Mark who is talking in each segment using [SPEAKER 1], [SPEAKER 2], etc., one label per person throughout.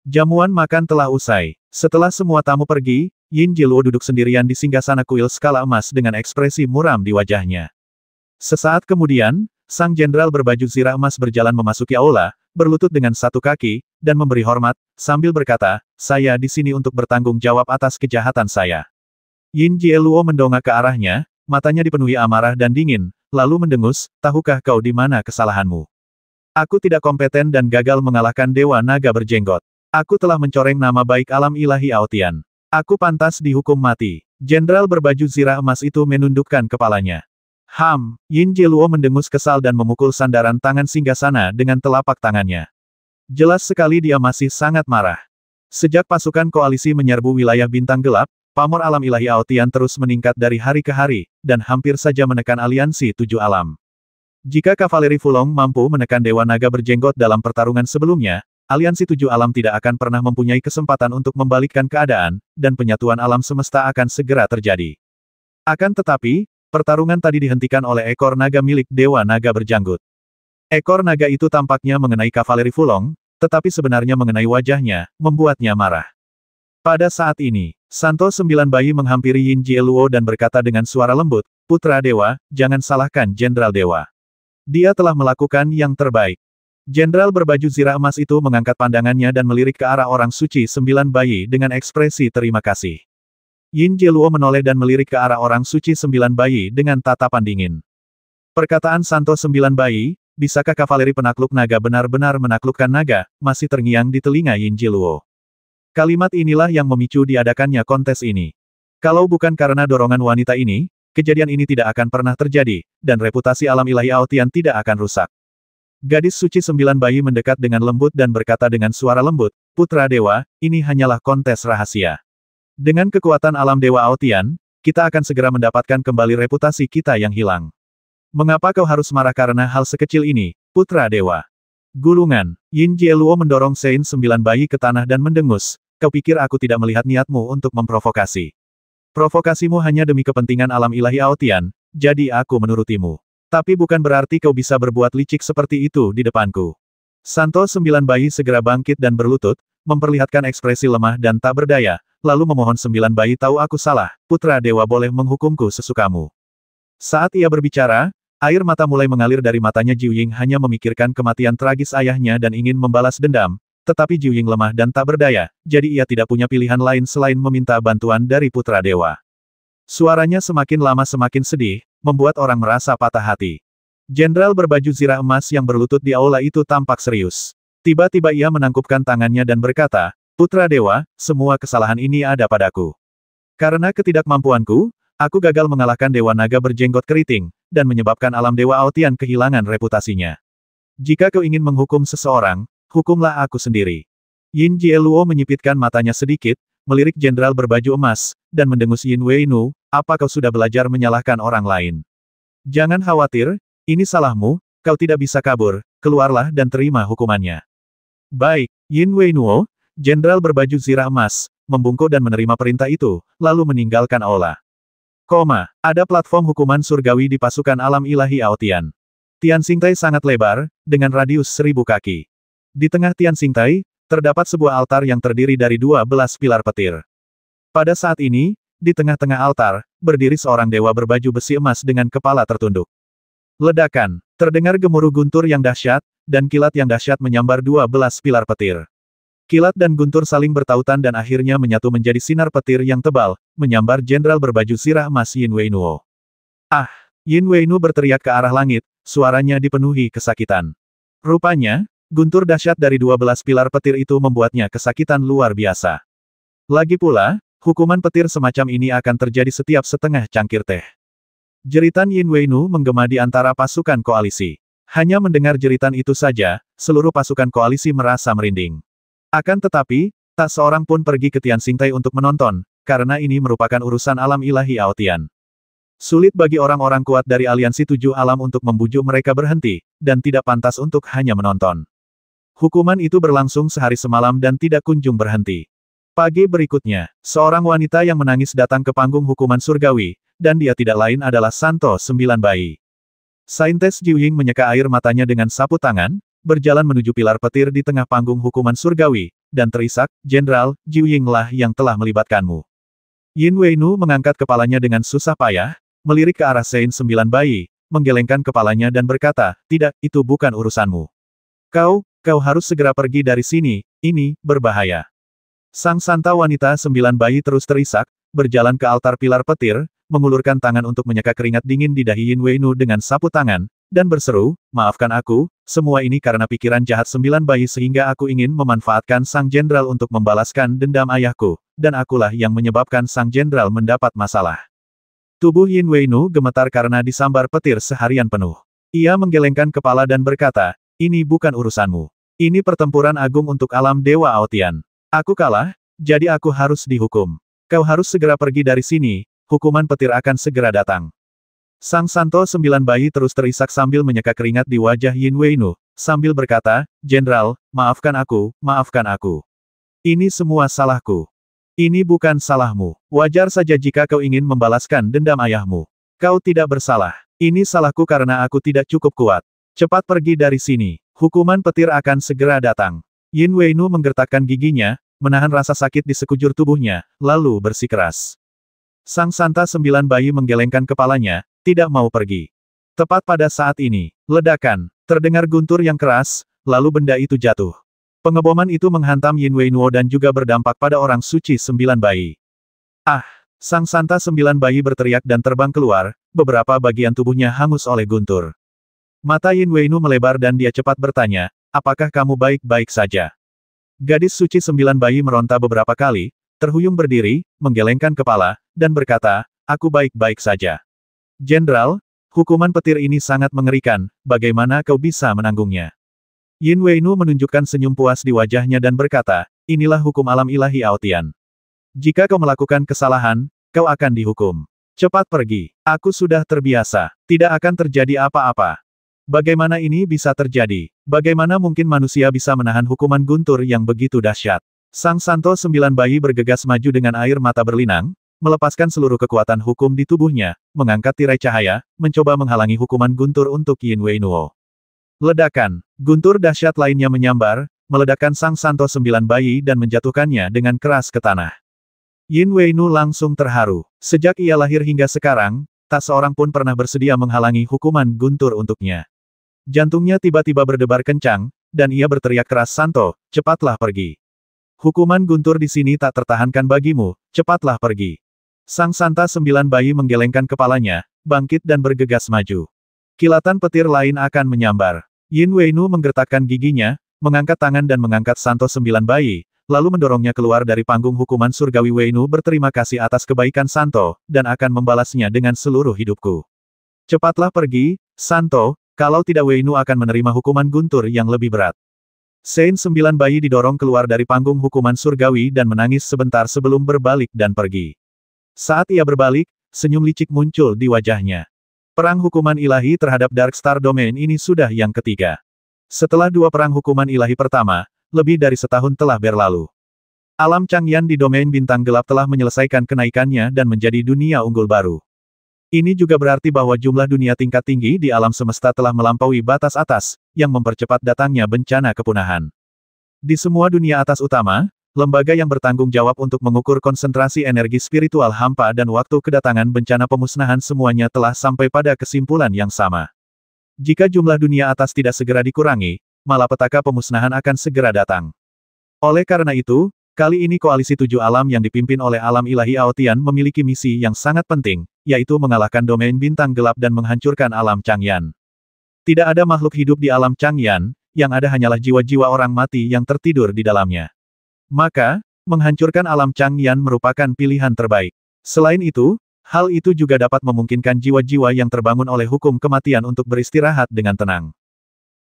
[SPEAKER 1] Jamuan makan telah usai. Setelah semua tamu pergi, Yin Jiluo duduk sendirian di singgasana kuil skala emas dengan ekspresi muram di wajahnya. Sesaat kemudian, sang jenderal berbaju zirah emas berjalan memasuki aula, berlutut dengan satu kaki, dan memberi hormat, sambil berkata, "Saya di sini untuk bertanggung jawab atas kejahatan saya." Yin Jiluo mendongak ke arahnya, matanya dipenuhi amarah dan dingin, lalu mendengus, "Tahukah kau di mana kesalahanmu? Aku tidak kompeten dan gagal mengalahkan Dewa Naga berjenggot. Aku telah mencoreng nama baik alam ilahi Aotian. Aku pantas dihukum mati." Jenderal berbaju zirah emas itu menundukkan kepalanya. Yin Jiluo mendengus kesal dan memukul sandaran tangan singgasana dengan telapak tangannya. Jelas sekali dia masih sangat marah. Sejak pasukan koalisi menyerbu wilayah bintang gelap, pamor alam ilahi Aotian terus meningkat dari hari ke hari, dan hampir saja menekan aliansi tujuh alam. Jika kavaleri Fulong mampu menekan Dewa Naga berjenggot dalam pertarungan sebelumnya, aliansi tujuh alam tidak akan pernah mempunyai kesempatan untuk membalikkan keadaan, dan penyatuan alam semesta akan segera terjadi. Akan tetapi, pertarungan tadi dihentikan oleh ekor naga milik Dewa Naga berjanggut. Ekor naga itu tampaknya mengenai kavaleri Fulong, tetapi sebenarnya mengenai wajahnya, membuatnya marah. Pada saat ini, Santo Sembilan Bayi menghampiri Yin Jiluo dan berkata dengan suara lembut, "Putra Dewa, jangan salahkan Jenderal Dewa. Dia telah melakukan yang terbaik." Jenderal berbaju zirah emas itu mengangkat pandangannya dan melirik ke arah orang suci Sembilan Bayi dengan ekspresi terima kasih. Yin Jiluo menoleh dan melirik ke arah orang suci Sembilan Bayi dengan tatapan dingin. Perkataan Santo Sembilan Bayi, "Bisakah kavaleri penakluk naga benar-benar menaklukkan naga?" masih terngiang di telinga Yin Jiluo. Kalimat inilah yang memicu diadakannya kontes ini. Kalau bukan karena dorongan wanita ini, kejadian ini tidak akan pernah terjadi, dan reputasi alam ilahi Aotian tidak akan rusak. Gadis suci Sembilan Bayi mendekat dengan lembut dan berkata dengan suara lembut, "Putra Dewa, ini hanyalah kontes rahasia. Dengan kekuatan alam Dewa Aotian, kita akan segera mendapatkan kembali reputasi kita yang hilang. Mengapa kau harus marah karena hal sekecil ini, Putra Dewa?" Gulungan. Yin Jiluo mendorong Sein Sembilan Bayi ke tanah dan mendengus, "Kau pikir aku tidak melihat niatmu untuk memprovokasi? Provokasimu hanya demi kepentingan alam ilahi Aotian, jadi aku menurutimu. Tapi bukan berarti kau bisa berbuat licik seperti itu di depanku." Santo Sembilan Bayi segera bangkit dan berlutut, memperlihatkan ekspresi lemah dan tak berdaya, lalu memohon Sembilan Bayi, "Tahu aku salah, Putra Dewa boleh menghukumku sesukamu." Saat ia berbicara, air mata mulai mengalir dari matanya. Jiu Ying hanya memikirkan kematian tragis ayahnya dan ingin membalas dendam, tetapi Jiu Ying lemah dan tak berdaya, jadi ia tidak punya pilihan lain selain meminta bantuan dari Putra Dewa. Suaranya semakin lama semakin sedih, membuat orang merasa patah hati. Jenderal berbaju zirah emas yang berlutut di aula itu tampak serius. Tiba-tiba ia menangkupkan tangannya dan berkata, "Putra Dewa, semua kesalahan ini ada padaku. Karena ketidakmampuanku, aku gagal mengalahkan Dewa Naga berjenggot keriting, dan menyebabkan alam Dewa Aotian kehilangan reputasinya. Jika kau ingin menghukum seseorang, hukumlah aku sendiri." Yin Jiluo menyipitkan matanya sedikit, melirik jenderal berbaju emas, dan mendengus Yin Weinu, "Apa kau sudah belajar menyalahkan orang lain? Jangan khawatir, ini salahmu, kau tidak bisa kabur, keluarlah dan terima hukumannya." "Baik." Yin Weinuo, jenderal berbaju zirah emas, membungkuk dan menerima perintah itu, lalu meninggalkan aula. Ada platform hukuman surgawi di pasukan alam ilahi Aotian. Tian Xingtai sangat lebar, dengan radius 1000 kaki. Di tengah Tian Xingtai, terdapat sebuah altar yang terdiri dari 12 pilar petir. Pada saat ini, di tengah-tengah altar, berdiri seorang dewa berbaju besi emas dengan kepala tertunduk. Ledakan. Terdengar gemuruh guntur yang dahsyat, dan kilat yang dahsyat menyambar 12 pilar petir. Kilat dan guntur saling bertautan dan akhirnya menyatu menjadi sinar petir yang tebal, menyambar jenderal berbaju zirah emas Yin Weinuo. "Ah!" Yin Weinu berteriak ke arah langit, suaranya dipenuhi kesakitan. Rupanya, guntur dahsyat dari 12 pilar petir itu membuatnya kesakitan luar biasa. Lagi pula, hukuman petir semacam ini akan terjadi setiap setengah cangkir teh. Jeritan Yin Weinu menggema di antara pasukan koalisi. Hanya mendengar jeritan itu saja, seluruh pasukan koalisi merasa merinding. Akan tetapi, tak seorang pun pergi ke Tian Xingtai untuk menonton, karena ini merupakan urusan alam ilahi Aotian. Sulit bagi orang-orang kuat dari aliansi tujuh alam untuk membujuk mereka berhenti, dan tidak pantas untuk hanya menonton. Hukuman itu berlangsung sehari semalam dan tidak kunjung berhenti. Pagi berikutnya, seorang wanita yang menangis datang ke panggung hukuman surgawi, dan dia tidak lain adalah Santo Sembilan Bayi. Saintes Jiu Ying menyeka air matanya dengan sapu tangan, berjalan menuju pilar petir di tengah panggung hukuman surgawi, dan terisak, "Jenderal, Jiu Ying lah yang telah melibatkanmu." Yin Weinu mengangkat kepalanya dengan susah payah, melirik ke arah Sein Sembilan Bayi, menggelengkan kepalanya dan berkata, "Tidak, itu bukan urusanmu. Kau harus segera pergi dari sini, ini berbahaya." Sang santa wanita Sembilan Bayi terus terisak, berjalan ke altar pilar petir, mengulurkan tangan untuk menyeka keringat dingin di dahi Yin Weinu dengan sapu tangan, dan berseru, "Maafkan aku, semua ini karena pikiran jahat Sembilan Bayi sehingga aku ingin memanfaatkan Sang Jenderal untuk membalaskan dendam ayahku, dan akulah yang menyebabkan Sang Jenderal mendapat masalah." Tubuh Yin Weinu gemetar karena disambar petir seharian penuh. Ia menggelengkan kepala dan berkata, "Ini bukan urusanmu. Ini pertempuran agung untuk alam Dewa Aotian. Aku kalah, jadi aku harus dihukum. Kau harus segera pergi dari sini, hukuman petir akan segera datang." Sang Santo Sembilan Bayi terus terisak sambil menyeka keringat di wajah Yin Weinu, sambil berkata, "Jenderal, maafkan aku, maafkan aku. Ini semua salahku. Ini bukan salahmu. Wajar saja jika kau ingin membalaskan dendam ayahmu. Kau tidak bersalah. Ini salahku karena aku tidak cukup kuat. Cepat pergi dari sini. Hukuman petir akan segera datang." Yin Weinu menggertakkan giginya, menahan rasa sakit di sekujur tubuhnya, lalu bersikeras. Sang Santa Sembilan Bayi menggelengkan kepalanya, tidak mau pergi. Tepat pada saat ini, ledakan, terdengar guntur yang keras, lalu benda itu jatuh. Pengeboman itu menghantam Yin Weinuo dan juga berdampak pada orang suci Sembilan Bayi. "Ah!" Sang Santa Sembilan Bayi berteriak dan terbang keluar, beberapa bagian tubuhnya hangus oleh guntur. Mata Yin Weinu melebar dan dia cepat bertanya, "Apakah kamu baik-baik saja?" Gadis suci Sembilan Bayi meronta beberapa kali, terhuyung berdiri, menggelengkan kepala, dan berkata, "Aku baik-baik saja." "Jenderal, hukuman petir ini sangat mengerikan, bagaimana kau bisa menanggungnya?" Yin Weinu menunjukkan senyum puas di wajahnya dan berkata, "Inilah hukum alam ilahi Aotian. Jika kau melakukan kesalahan, kau akan dihukum. Cepat pergi. Aku sudah terbiasa. Tidak akan terjadi apa-apa." Bagaimana ini bisa terjadi? Bagaimana mungkin manusia bisa menahan hukuman guntur yang begitu dahsyat? Sang Santo Sembilan Bayi bergegas maju dengan air mata berlinang, melepaskan seluruh kekuatan hukum di tubuhnya, mengangkat tirai cahaya, mencoba menghalangi hukuman guntur untuk Yin Weinuo. Ledakan, guntur dahsyat lainnya menyambar, meledakkan Sang Santo Sembilan Bayi dan menjatuhkannya dengan keras ke tanah. Yin Weinu langsung terharu. Sejak ia lahir hingga sekarang, tak seorang pun pernah bersedia menghalangi hukuman guntur untuknya. Jantungnya tiba-tiba berdebar kencang, dan ia berteriak keras, "Santo, cepatlah pergi. Hukuman guntur di sini tak tertahankan bagimu, cepatlah pergi." Sang Santa Sembilan Bayi menggelengkan kepalanya, bangkit dan bergegas maju. Kilatan petir lain akan menyambar. Yin Weinu menggertakkan giginya, mengangkat tangan dan mengangkat Santo Sembilan Bayi, lalu mendorongnya keluar dari panggung hukuman surgawi. "Weinu berterima kasih atas kebaikan Santo, dan akan membalasnya dengan seluruh hidupku. Cepatlah pergi, Santo, kalau tidak Weinu akan menerima hukuman guntur yang lebih berat." Sein Sembilan Bayi didorong keluar dari panggung hukuman surgawi dan menangis sebentar sebelum berbalik dan pergi. Saat ia berbalik, senyum licik muncul di wajahnya. Perang hukuman ilahi terhadap Dark Star Domain ini sudah yang ketiga. Setelah dua perang hukuman ilahi pertama, lebih dari setahun telah berlalu. Alam Changyan di domain bintang gelap telah menyelesaikan kenaikannya dan menjadi dunia unggul baru. Ini juga berarti bahwa jumlah dunia tingkat tinggi di alam semesta telah melampaui batas atas, yang mempercepat datangnya bencana kepunahan. Di semua dunia atas utama, lembaga yang bertanggung jawab untuk mengukur konsentrasi energi spiritual hampa dan waktu kedatangan bencana pemusnahan semuanya telah sampai pada kesimpulan yang sama. Jika jumlah dunia atas tidak segera dikurangi, malapetaka pemusnahan akan segera datang. Oleh karena itu, kali ini koalisi tujuh alam yang dipimpin oleh alam ilahi Aotian memiliki misi yang sangat penting, yaitu mengalahkan domain bintang gelap dan menghancurkan alam Changyan. Tidak ada makhluk hidup di alam Changyan, yang ada hanyalah jiwa-jiwa orang mati yang tertidur di dalamnya. Maka, menghancurkan alam Changyan merupakan pilihan terbaik. Selain itu, hal itu juga dapat memungkinkan jiwa-jiwa yang terbangun oleh hukum kematian untuk beristirahat dengan tenang.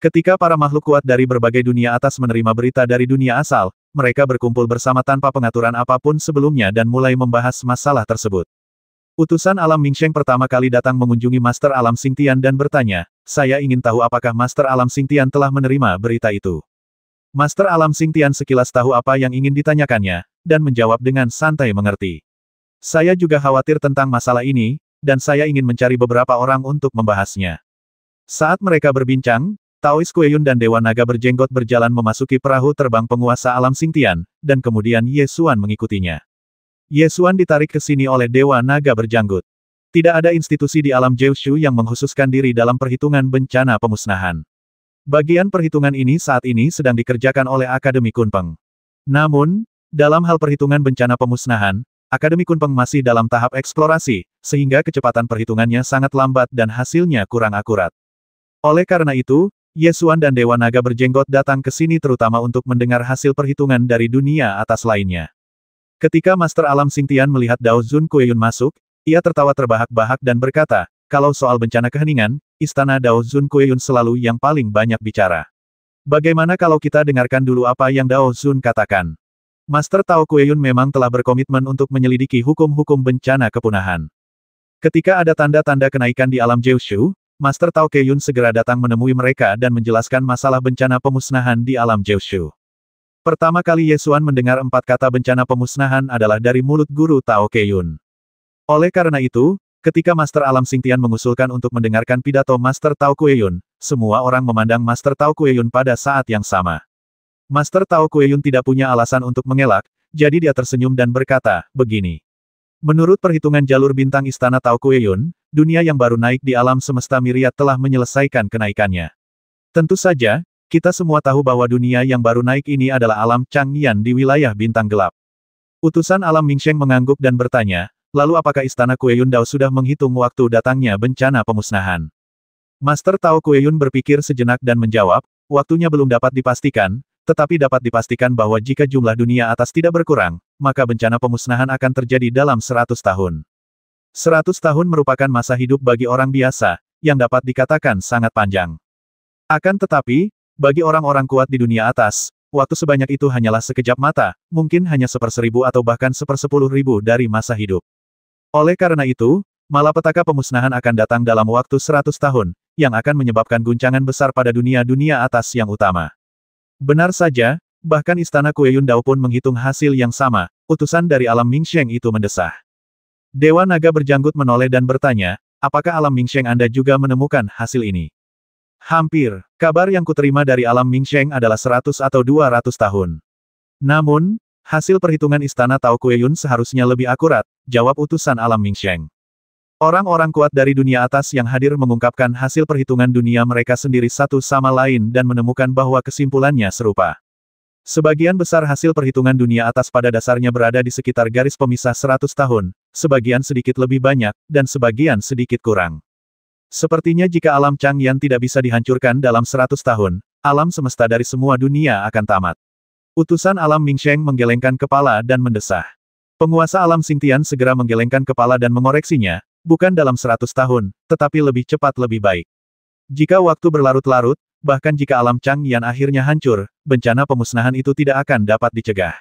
[SPEAKER 1] Ketika para makhluk kuat dari berbagai dunia atas menerima berita dari dunia asal, mereka berkumpul bersama tanpa pengaturan apapun sebelumnya dan mulai membahas masalah tersebut. Utusan alam Mingsheng pertama kali datang mengunjungi Master Alam Xingtian dan bertanya, "Saya ingin tahu apakah Master Alam Xingtian telah menerima berita itu." Master Alam Xingtian sekilas tahu apa yang ingin ditanyakannya, dan menjawab dengan santai mengerti. "Saya juga khawatir tentang masalah ini, dan saya ingin mencari beberapa orang untuk membahasnya." Saat mereka berbincang, Taois Kueyun dan Dewa Naga berjenggot berjalan memasuki perahu terbang penguasa alam Xingtian, dan kemudian Ye Xuan mengikutinya. Ye Xuan ditarik ke sini oleh Dewa Naga berjanggut. Tidak ada institusi di alam Jiushu yang mengkhususkan diri dalam perhitungan bencana pemusnahan. Bagian perhitungan ini saat ini sedang dikerjakan oleh Akademi Kunpeng. Namun, dalam hal perhitungan bencana pemusnahan, Akademi Kunpeng masih dalam tahap eksplorasi, sehingga kecepatan perhitungannya sangat lambat dan hasilnya kurang akurat. Oleh karena itu, Ye Xuan dan Dewa Naga berjenggot datang ke sini terutama untuk mendengar hasil perhitungan dari dunia atas lainnya. Ketika Master Alam Xingtian melihat Dao Zun Kueyun masuk, ia tertawa terbahak-bahak dan berkata, kalau soal bencana keheningan, istana Dao Zun Kueyun selalu yang paling banyak bicara. Bagaimana kalau kita dengarkan dulu apa yang Dao Zun katakan? Master Tao Kueyun memang telah berkomitmen untuk menyelidiki hukum-hukum bencana kepunahan. Ketika ada tanda-tanda kenaikan di alam Jiushu, Master Tao Kueyun segera datang menemui mereka dan menjelaskan masalah bencana pemusnahan di alam Jiushu. Pertama kali Ye Xuan mendengar 4 kata bencana pemusnahan adalah dari mulut guru Tao Kueyun. Oleh karena itu, ketika Master Alam Xingtian mengusulkan untuk mendengarkan pidato Master Tao Kueyun, semua orang memandang Master Tao Kueyun pada saat yang sama. Master Tao Kueyun tidak punya alasan untuk mengelak, jadi dia tersenyum dan berkata, begini. Menurut perhitungan jalur bintang Istana Tao Kueyun, dunia yang baru naik di alam semesta Myriad telah menyelesaikan kenaikannya. Tentu saja, kita semua tahu bahwa dunia yang baru naik ini adalah alam Changyan di wilayah bintang gelap. Utusan alam Mingsheng mengangguk dan bertanya, lalu apakah Istana Kueyun Dao sudah menghitung waktu datangnya bencana pemusnahan? Master Tao Kueyun berpikir sejenak dan menjawab, waktunya belum dapat dipastikan, tetapi dapat dipastikan bahwa jika jumlah dunia atas tidak berkurang, maka bencana pemusnahan akan terjadi dalam 100 tahun. 100 tahun merupakan masa hidup bagi orang biasa, yang dapat dikatakan sangat panjang. Akan tetapi, bagi orang-orang kuat di dunia atas, waktu sebanyak itu hanyalah sekejap mata, mungkin hanya 1/1000 atau bahkan 1/10.000 dari masa hidup. Oleh karena itu, malapetaka pemusnahan akan datang dalam waktu 100 tahun, yang akan menyebabkan guncangan besar pada dunia-dunia atas yang utama. Benar saja, bahkan Istana Kueyun Dao pun menghitung hasil yang sama, utusan dari alam Mingsheng itu mendesah. Dewa Naga berjanggut menoleh dan bertanya, apakah alam Mingsheng Anda juga menemukan hasil ini? Hampir, kabar yang kuterima dari alam Mingsheng adalah 100 atau 200 tahun. Namun, hasil perhitungan Istana Tao Kueyun seharusnya lebih akurat, jawab utusan alam Mingsheng. Orang-orang kuat dari dunia atas yang hadir mengungkapkan hasil perhitungan dunia mereka sendiri satu sama lain dan menemukan bahwa kesimpulannya serupa. Sebagian besar hasil perhitungan dunia atas pada dasarnya berada di sekitar garis pemisah 100 tahun, sebagian sedikit lebih banyak, dan sebagian sedikit kurang. Sepertinya jika alam Changyan tidak bisa dihancurkan dalam 100 tahun, alam semesta dari semua dunia akan tamat. Utusan alam Mingsheng menggelengkan kepala dan mendesah. Penguasa alam Xingtian segera menggelengkan kepala dan mengoreksinya, bukan dalam 100 tahun, tetapi lebih cepat lebih baik. Jika waktu berlarut-larut, bahkan jika alam Changyan akhirnya hancur, bencana pemusnahan itu tidak akan dapat dicegah.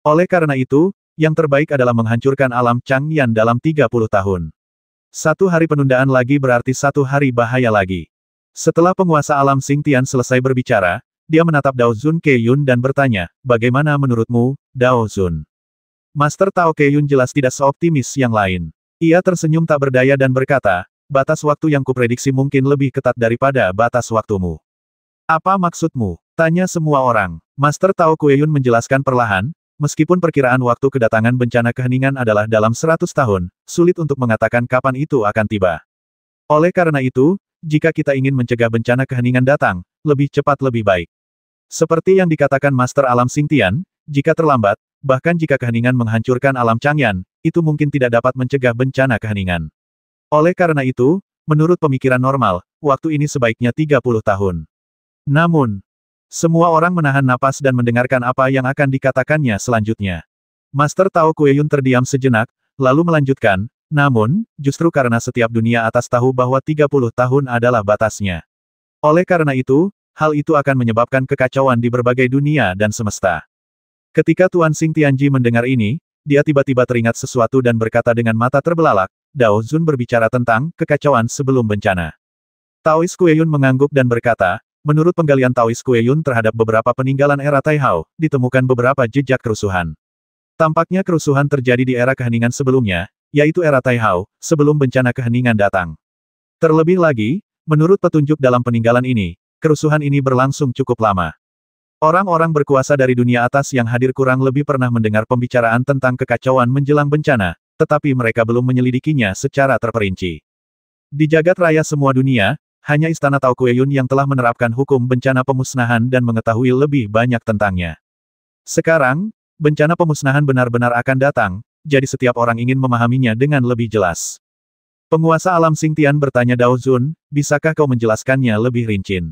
[SPEAKER 1] Oleh karena itu, yang terbaik adalah menghancurkan alam Changyan dalam 30 tahun. 1 hari penundaan lagi berarti 1 hari bahaya lagi. Setelah penguasa alam Xingtian selesai berbicara, dia menatap Dao Zun Kueyun dan bertanya, bagaimana menurutmu, Dao Zun? Master Tao Kueyun jelas tidak seoptimis yang lain. Ia tersenyum tak berdaya dan berkata, batas waktu yang kuprediksi mungkin lebih ketat daripada batas waktumu. Apa maksudmu? Tanya semua orang. Master Tao Kueyun menjelaskan perlahan, meskipun perkiraan waktu kedatangan bencana keheningan adalah dalam 100 tahun, sulit untuk mengatakan kapan itu akan tiba. Oleh karena itu, jika kita ingin mencegah bencana keheningan datang, lebih cepat lebih baik. Seperti yang dikatakan Master Alam Xingtian, jika terlambat, bahkan jika keheningan menghancurkan alam Changyan, itu mungkin tidak dapat mencegah bencana keheningan. Oleh karena itu, menurut pemikiran normal, waktu ini sebaiknya 30 tahun. Namun, semua orang menahan napas dan mendengarkan apa yang akan dikatakannya selanjutnya. Master Tao Kueyun terdiam sejenak, lalu melanjutkan, namun, justru karena setiap dunia atas tahu bahwa 30 tahun adalah batasnya. Oleh karena itu, hal itu akan menyebabkan kekacauan di berbagai dunia dan semesta. Ketika Tuan Xingtianji mendengar ini, dia tiba-tiba teringat sesuatu dan berkata dengan mata terbelalak, Dao Zun berbicara tentang kekacauan sebelum bencana. Taois Kueyun mengangguk dan berkata, menurut penggalian Taois Kueyun terhadap beberapa peninggalan era Taihao, ditemukan beberapa jejak kerusuhan. Tampaknya kerusuhan terjadi di era keheningan sebelumnya, yaitu era Taihao, sebelum bencana keheningan datang. Terlebih lagi, menurut petunjuk dalam peninggalan ini, kerusuhan ini berlangsung cukup lama. Orang-orang berkuasa dari dunia atas yang hadir kurang lebih pernah mendengar pembicaraan tentang kekacauan menjelang bencana, tetapi mereka belum menyelidikinya secara terperinci. Di jagat raya semua dunia, hanya Istana Tao Kueyun yang telah menerapkan hukum bencana pemusnahan dan mengetahui lebih banyak tentangnya. Sekarang, bencana pemusnahan benar-benar akan datang, jadi setiap orang ingin memahaminya dengan lebih jelas. Penguasa alam Xingtian bertanya Dao Zun, bisakah kau menjelaskannya lebih rinci?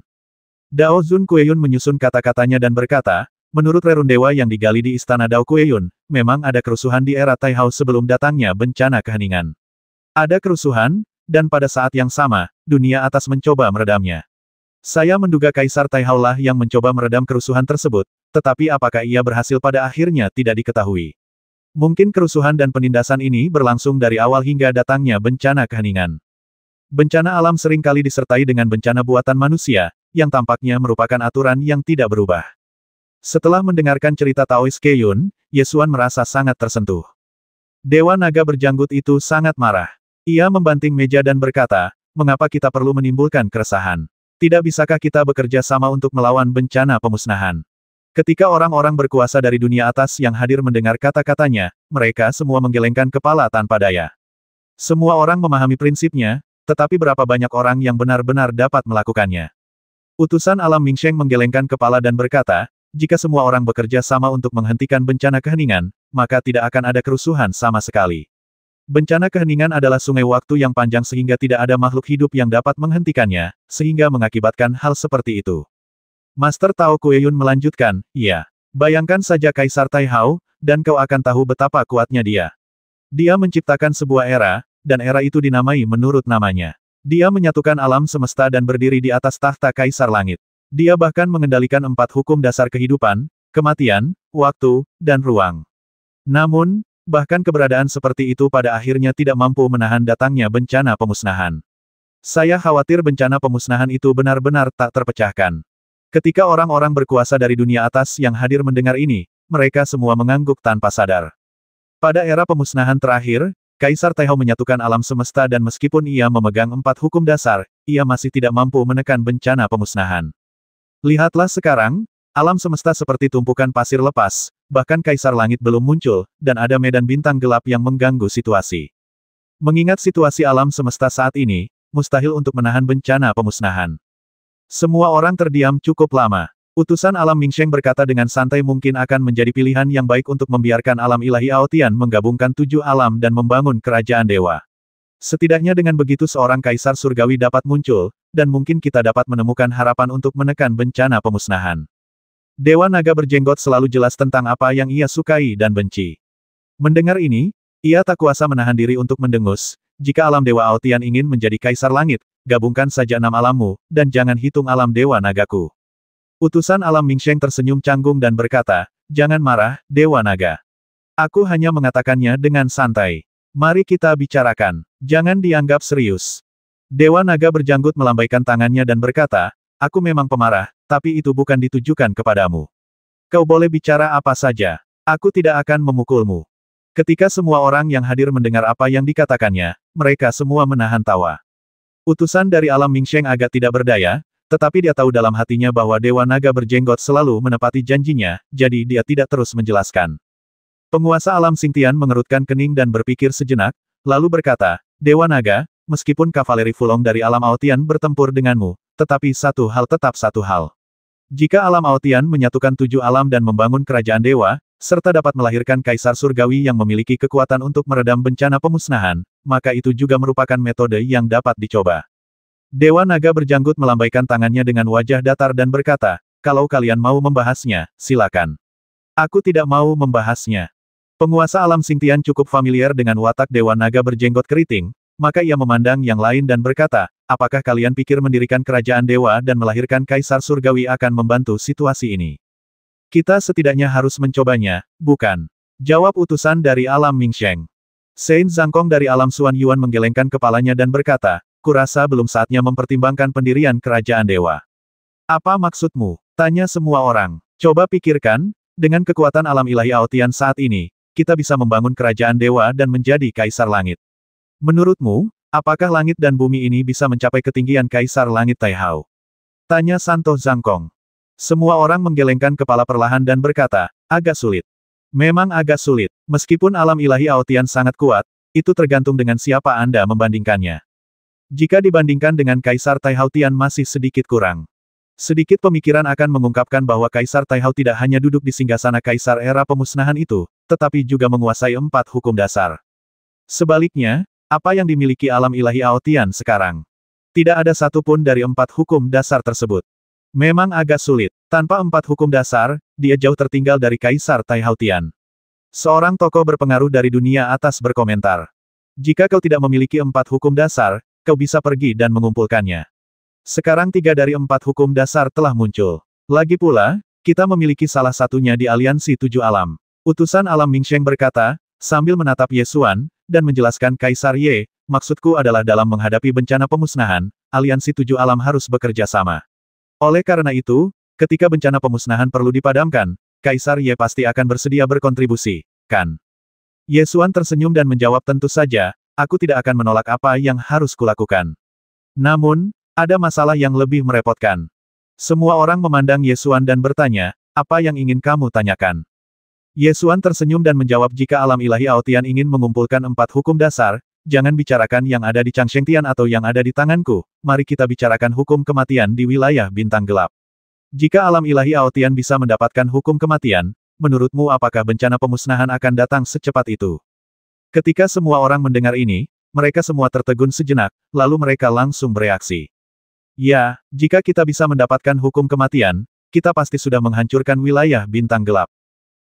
[SPEAKER 1] Dao Zun Kueyun menyusun kata-katanya dan berkata, menurut rerun dewa yang digali di istana Dao Kueyun, memang ada kerusuhan di era Taihao sebelum datangnya bencana keheningan. Ada kerusuhan, dan pada saat yang sama, dunia atas mencoba meredamnya. Saya menduga Kaisar Taihao lah yang mencoba meredam kerusuhan tersebut, tetapi apakah ia berhasil pada akhirnya tidak diketahui. Mungkin kerusuhan dan penindasan ini berlangsung dari awal hingga datangnya bencana keheningan. Bencana alam seringkali disertai dengan bencana buatan manusia, yang tampaknya merupakan aturan yang tidak berubah. Setelah mendengarkan cerita Taois Keiyun, Yesuan merasa sangat tersentuh. Dewa Naga berjanggut itu sangat marah. Ia membanting meja dan berkata, mengapa kita perlu menimbulkan keresahan? Tidak bisakah kita bekerja sama untuk melawan bencana pemusnahan? Ketika orang-orang berkuasa dari dunia atas yang hadir mendengar kata-katanya, mereka semua menggelengkan kepala tanpa daya. Semua orang memahami prinsipnya, tetapi berapa banyak orang yang benar-benar dapat melakukannya. Utusan alam Mingsheng menggelengkan kepala dan berkata, jika semua orang bekerja sama untuk menghentikan bencana keheningan, maka tidak akan ada kerusuhan sama sekali. Bencana keheningan adalah sungai waktu yang panjang sehingga tidak ada makhluk hidup yang dapat menghentikannya, sehingga mengakibatkan hal seperti itu. Master Tao Kueyun melanjutkan, ya. Bayangkan saja Kaisar Taihao, dan kau akan tahu betapa kuatnya dia. Dia menciptakan sebuah era, dan era itu dinamai menurut namanya. Dia menyatukan alam semesta dan berdiri di atas tahta Kaisar Langit. Dia bahkan mengendalikan 4 hukum dasar kehidupan, kematian, waktu, dan ruang. Namun, bahkan keberadaan seperti itu pada akhirnya tidak mampu menahan datangnya bencana pemusnahan. Saya khawatir bencana pemusnahan itu benar-benar tak terpecahkan. Ketika orang-orang berkuasa dari dunia atas yang hadir mendengar ini, mereka semua mengangguk tanpa sadar. Pada era pemusnahan terakhir, Kaisar Taihao menyatukan alam semesta dan meskipun ia memegang 4 hukum dasar, ia masih tidak mampu menekan bencana pemusnahan. Lihatlah sekarang, alam semesta seperti tumpukan pasir lepas, bahkan Kaisar Langit belum muncul, dan ada medan bintang gelap yang mengganggu situasi. Mengingat situasi alam semesta saat ini, mustahil untuk menahan bencana pemusnahan. Semua orang terdiam cukup lama. Utusan alam Mingsheng berkata dengan santai mungkin akan menjadi pilihan yang baik untuk membiarkan alam ilahi Aotian menggabungkan 7 alam dan membangun kerajaan dewa. Setidaknya dengan begitu seorang kaisar surgawi dapat muncul, dan mungkin kita dapat menemukan harapan untuk menekan bencana pemusnahan. Dewa Naga berjenggot selalu jelas tentang apa yang ia sukai dan benci. Mendengar ini, ia tak kuasa menahan diri untuk mendengus, jika alam dewa Aotian ingin menjadi Kaisar Langit, gabungkan saja 6 alammu, dan jangan hitung alam dewa nagaku. Utusan alam Mingsheng tersenyum canggung dan berkata, jangan marah, Dewa Naga. Aku hanya mengatakannya dengan santai. Mari kita bicarakan. Jangan dianggap serius. Dewa Naga berjanggut melambaikan tangannya dan berkata, aku memang pemarah, tapi itu bukan ditujukan kepadamu. Kau boleh bicara apa saja. Aku tidak akan memukulmu. Ketika semua orang yang hadir mendengar apa yang dikatakannya, mereka semua menahan tawa. Utusan dari alam Mingsheng agak tidak berdaya, tetapi dia tahu dalam hatinya bahwa Dewa Naga berjenggot selalu menepati janjinya, jadi dia tidak terus menjelaskan. Penguasa alam Xingtian mengerutkan kening dan berpikir sejenak, lalu berkata, Dewa Naga, meskipun kavaleri Fulong dari alam Aotian bertempur denganmu, tetapi satu hal tetap satu hal. Jika alam Aotian menyatukan 7 alam dan membangun kerajaan dewa, serta dapat melahirkan kaisar surgawi yang memiliki kekuatan untuk meredam bencana pemusnahan, maka itu juga merupakan metode yang dapat dicoba. Dewa Naga berjanggut melambaikan tangannya dengan wajah datar dan berkata, kalau kalian mau membahasnya, silakan. Aku tidak mau membahasnya. Penguasa alam Xingtian cukup familiar dengan watak Dewa Naga berjenggot keriting, maka ia memandang yang lain dan berkata, apakah kalian pikir mendirikan kerajaan dewa dan melahirkan kaisar surgawi akan membantu situasi ini? Kita setidaknya harus mencobanya, bukan? Jawab utusan dari alam Mingsheng. Sein Zhangkong dari alam Xuan Yuan menggelengkan kepalanya dan berkata, kurasa belum saatnya mempertimbangkan pendirian kerajaan dewa. Apa maksudmu? Tanya semua orang. Coba pikirkan, dengan kekuatan alam ilahi Aotian saat ini, kita bisa membangun kerajaan dewa dan menjadi Kaisar Langit. Menurutmu, apakah langit dan bumi ini bisa mencapai ketinggian Kaisar Langit Taihao? Tanya Santo Zhangkong. Semua orang menggelengkan kepala perlahan dan berkata, agak sulit. Memang agak sulit. Meskipun alam ilahi Aotian sangat kuat, itu tergantung dengan siapa Anda membandingkannya. Jika dibandingkan dengan Kaisar Taihautian masih sedikit kurang. Sedikit pemikiran akan mengungkapkan bahwa Kaisar Taihau tidak hanya duduk di singgasana Kaisar era pemusnahan itu, tetapi juga menguasai 4 hukum dasar. Sebaliknya, apa yang dimiliki alam ilahi Aotian sekarang? Tidak ada satupun dari 4 hukum dasar tersebut. Memang agak sulit. Tanpa 4 hukum dasar, dia jauh tertinggal dari Kaisar Taihautian. Seorang tokoh berpengaruh dari dunia atas berkomentar. Jika kau tidak memiliki 4 hukum dasar, kau bisa pergi dan mengumpulkannya. Sekarang 3 dari 4 hukum dasar telah muncul. Lagi pula, kita memiliki salah satunya di aliansi 7 alam. Utusan alam Mingsheng berkata, sambil menatap Ye Xuan, dan menjelaskan Kaisar Ye, maksudku adalah dalam menghadapi bencana pemusnahan, aliansi 7 alam harus bekerja sama. Oleh karena itu, ketika bencana pemusnahan perlu dipadamkan, Kaisar Ye pasti akan bersedia berkontribusi, kan? Ye Xuan tersenyum dan menjawab tentu saja, aku tidak akan menolak apa yang harus kulakukan. Namun, ada masalah yang lebih merepotkan. Semua orang memandang Ye Xuan dan bertanya, apa yang ingin kamu tanyakan? Ye Xuan tersenyum dan menjawab jika alam ilahi Aotian ingin mengumpulkan 4 hukum dasar, jangan bicarakan yang ada di Changshengtian atau yang ada di tanganku, mari kita bicarakan hukum kematian di wilayah bintang gelap. Jika alam ilahi Aotian bisa mendapatkan hukum kematian, menurutmu apakah bencana pemusnahan akan datang secepat itu? Ketika semua orang mendengar ini, mereka semua tertegun sejenak, lalu mereka langsung bereaksi. Ya, jika kita bisa mendapatkan hukum kematian, kita pasti sudah menghancurkan wilayah bintang gelap.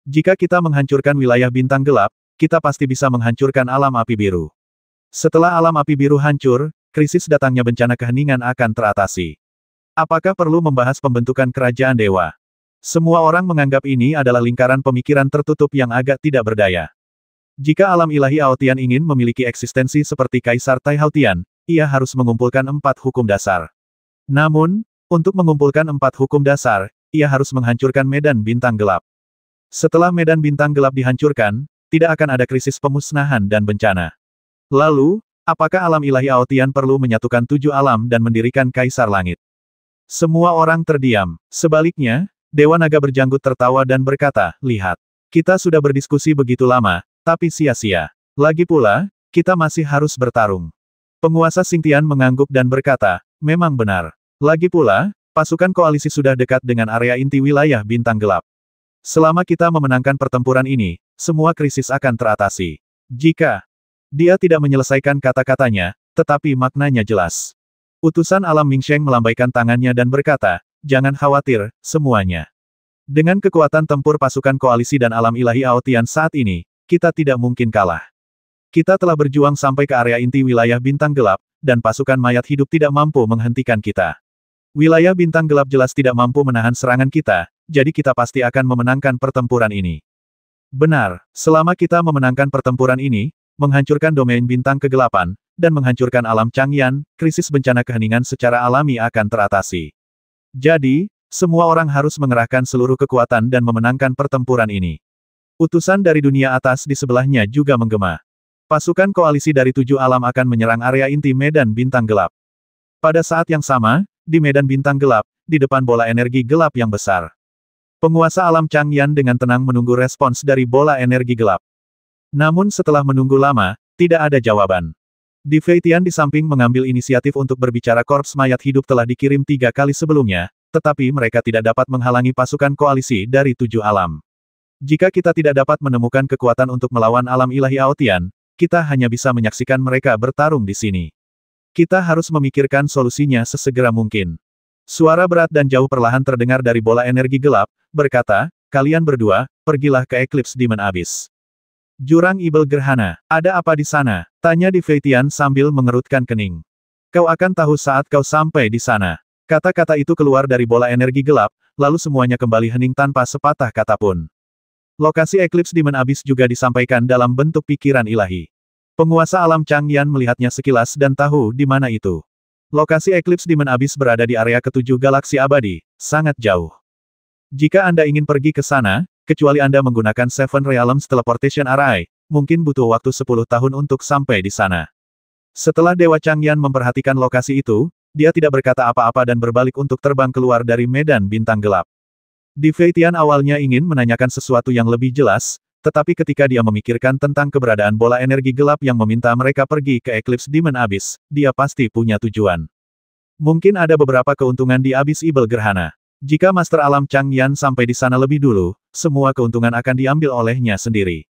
[SPEAKER 1] Jika kita menghancurkan wilayah bintang gelap, kita pasti bisa menghancurkan alam api biru. Setelah alam api biru hancur, krisis datangnya bencana keheningan akan teratasi. Apakah perlu membahas pembentukan kerajaan dewa? Semua orang menganggap ini adalah lingkaran pemikiran tertutup yang agak tidak berdaya. Jika alam ilahi Aotian ingin memiliki eksistensi seperti Kaisar Taihautian, ia harus mengumpulkan 4 hukum dasar. Namun, untuk mengumpulkan 4 hukum dasar, ia harus menghancurkan medan bintang gelap. Setelah medan bintang gelap dihancurkan, tidak akan ada krisis pemusnahan dan bencana. Lalu, apakah alam ilahi Aotian perlu menyatukan 7 alam dan mendirikan Kaisar Langit? Semua orang terdiam. Sebaliknya, Dewa Naga berjanggut tertawa dan berkata, lihat. Kita sudah berdiskusi begitu lama, tapi sia-sia. Lagi pula, kita masih harus bertarung. Penguasa Xingtian mengangguk dan berkata, memang benar. Lagi pula, pasukan koalisi sudah dekat dengan area inti wilayah bintang gelap. Selama kita memenangkan pertempuran ini, semua krisis akan teratasi. Jika dia tidak menyelesaikan kata-katanya, tetapi maknanya jelas. Utusan alam Mingsheng melambaikan tangannya dan berkata, jangan khawatir, semuanya. Dengan kekuatan tempur pasukan koalisi dan alam ilahi Aotian saat ini, kita tidak mungkin kalah. Kita telah berjuang sampai ke area inti wilayah bintang gelap, dan pasukan mayat hidup tidak mampu menghentikan kita. Wilayah bintang gelap jelas tidak mampu menahan serangan kita, jadi kita pasti akan memenangkan pertempuran ini. Benar, selama kita memenangkan pertempuran ini, menghancurkan domain bintang kegelapan, dan menghancurkan alam Changyan, krisis bencana keheningan secara alami akan teratasi. Jadi, semua orang harus mengerahkan seluruh kekuatan dan memenangkan pertempuran ini. Utusan dari dunia atas di sebelahnya juga menggema. Pasukan koalisi dari 7 alam akan menyerang area inti medan bintang gelap. Pada saat yang sama, di medan bintang gelap, di depan bola energi gelap yang besar. Penguasa alam Changyan dengan tenang menunggu respons dari bola energi gelap. Namun setelah menunggu lama, tidak ada jawaban. Di Feitian di samping mengambil inisiatif untuk berbicara korps mayat hidup telah dikirim 3 kali sebelumnya, tetapi mereka tidak dapat menghalangi pasukan koalisi dari 7 alam. Jika kita tidak dapat menemukan kekuatan untuk melawan alam ilahi Aotian, kita hanya bisa menyaksikan mereka bertarung di sini. Kita harus memikirkan solusinya sesegera mungkin. Suara berat dan jauh perlahan terdengar dari bola energi gelap, berkata, kalian berdua, pergilah ke Eclipse Demon Abyss. Jurang Ibel Gerhana, ada apa di sana? Tanya di Feitian sambil mengerutkan kening. Kau akan tahu saat kau sampai di sana. Kata-kata itu keluar dari bola energi gelap, lalu semuanya kembali hening tanpa sepatah kata pun. Lokasi Eclipse Demon Abyss juga disampaikan dalam bentuk pikiran ilahi. Penguasa alam Changyan melihatnya sekilas dan tahu di mana itu. Lokasi Eclipse Demon Abyss berada di area ke-7 galaksi abadi, sangat jauh. Jika Anda ingin pergi ke sana, kecuali Anda menggunakan Seven Realms Teleportation Array, mungkin butuh waktu 10 tahun untuk sampai di sana. Setelah Dewa Changyan memperhatikan lokasi itu, dia tidak berkata apa-apa dan berbalik untuk terbang keluar dari medan bintang gelap. Di Fei Tian awalnya ingin menanyakan sesuatu yang lebih jelas, tetapi ketika dia memikirkan tentang keberadaan bola energi gelap yang meminta mereka pergi ke Eclipse Demon Abyss, dia pasti punya tujuan. Mungkin ada beberapa keuntungan di Abyss Evil Gerhana. Jika Master Alam Chang Yan sampai di sana lebih dulu, semua keuntungan akan diambil olehnya sendiri.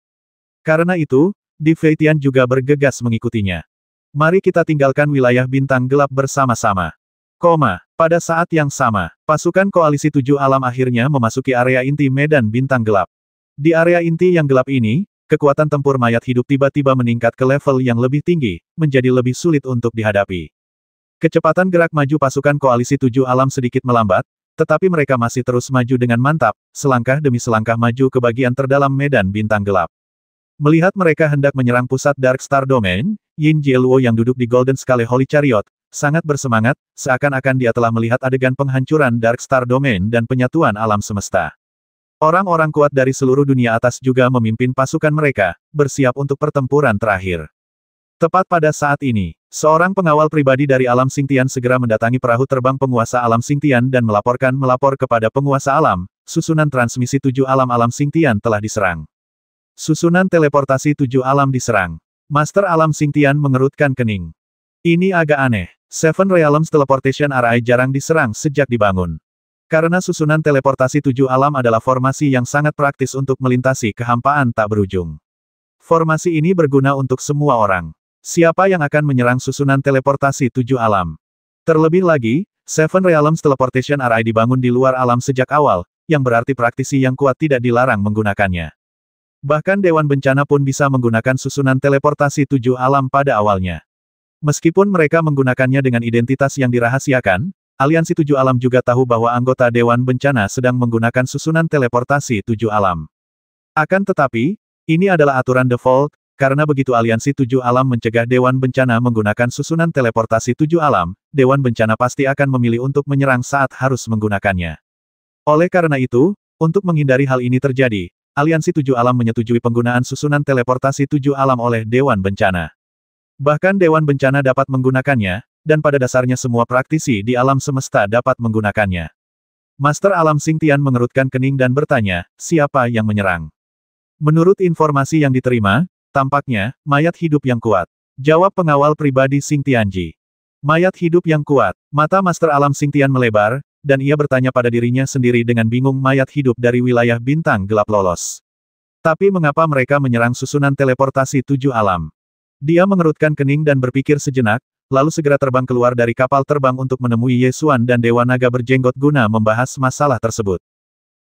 [SPEAKER 1] Karena itu, Di Fei Tian juga bergegas mengikutinya. Mari kita tinggalkan wilayah bintang gelap bersama-sama. Pada saat yang sama, pasukan koalisi 7 alam akhirnya memasuki area inti medan bintang gelap. Di area inti yang gelap ini, kekuatan tempur mayat hidup tiba-tiba meningkat ke level yang lebih tinggi, menjadi lebih sulit untuk dihadapi. Kecepatan gerak maju pasukan koalisi 7 alam sedikit melambat, tetapi mereka masih terus maju dengan mantap, selangkah demi selangkah maju ke bagian terdalam medan bintang gelap. Melihat mereka hendak menyerang pusat Dark Star Domain, Yin Jieluo yang duduk di Golden Scale Holy Chariot, sangat bersemangat, seakan-akan dia telah melihat adegan penghancuran Dark Star Domain dan penyatuan alam semesta. Orang-orang kuat dari seluruh dunia atas juga memimpin pasukan mereka, bersiap untuk pertempuran terakhir. Tepat pada saat ini, seorang pengawal pribadi dari alam Xingtian segera mendatangi perahu terbang penguasa alam Xingtian dan melapor kepada penguasa alam, susunan transmisi 7 alam Xingtian telah diserang. Susunan teleportasi 7 alam diserang. Master alam Xingtian mengerutkan kening. Ini agak aneh. Seven Realms Teleportation Array jarang diserang sejak dibangun. Karena susunan teleportasi 7 alam adalah formasi yang sangat praktis untuk melintasi kehampaan tak berujung. Formasi ini berguna untuk semua orang. Siapa yang akan menyerang susunan teleportasi 7 alam? Terlebih lagi, Seven Realms Teleportation Array dibangun di luar alam sejak awal, yang berarti praktisi yang kuat tidak dilarang menggunakannya. Bahkan Dewan Bencana pun bisa menggunakan susunan teleportasi 7 alam pada awalnya. Meskipun mereka menggunakannya dengan identitas yang dirahasiakan, Aliansi 7 alam juga tahu bahwa anggota Dewan Bencana sedang menggunakan susunan teleportasi 7 alam. Akan tetapi, ini adalah aturan default, karena begitu Aliansi 7 alam mencegah Dewan Bencana menggunakan susunan teleportasi 7 alam, Dewan Bencana pasti akan memilih untuk menyerang saat harus menggunakannya. Oleh karena itu, untuk menghindari hal ini terjadi, Aliansi 7 alam menyetujui penggunaan susunan teleportasi 7 alam oleh Dewan Bencana. Bahkan Dewan Bencana dapat menggunakannya, dan pada dasarnya semua praktisi di alam semesta dapat menggunakannya. Master Alam Xingtian mengerutkan kening dan bertanya, siapa yang menyerang? Menurut informasi yang diterima, tampaknya, mayat hidup yang kuat. Jawab pengawal pribadi Xingtianji. Mayat hidup yang kuat. Mata Master Alam Xingtian melebar, dan ia bertanya pada dirinya sendiri dengan bingung mayat hidup dari wilayah bintang gelap lolos. Tapi mengapa mereka menyerang susunan teleportasi 7 alam? Dia mengerutkan kening dan berpikir sejenak, lalu segera terbang keluar dari kapal terbang untuk menemui Ye Xuan dan Dewa Naga berjenggot guna membahas masalah tersebut.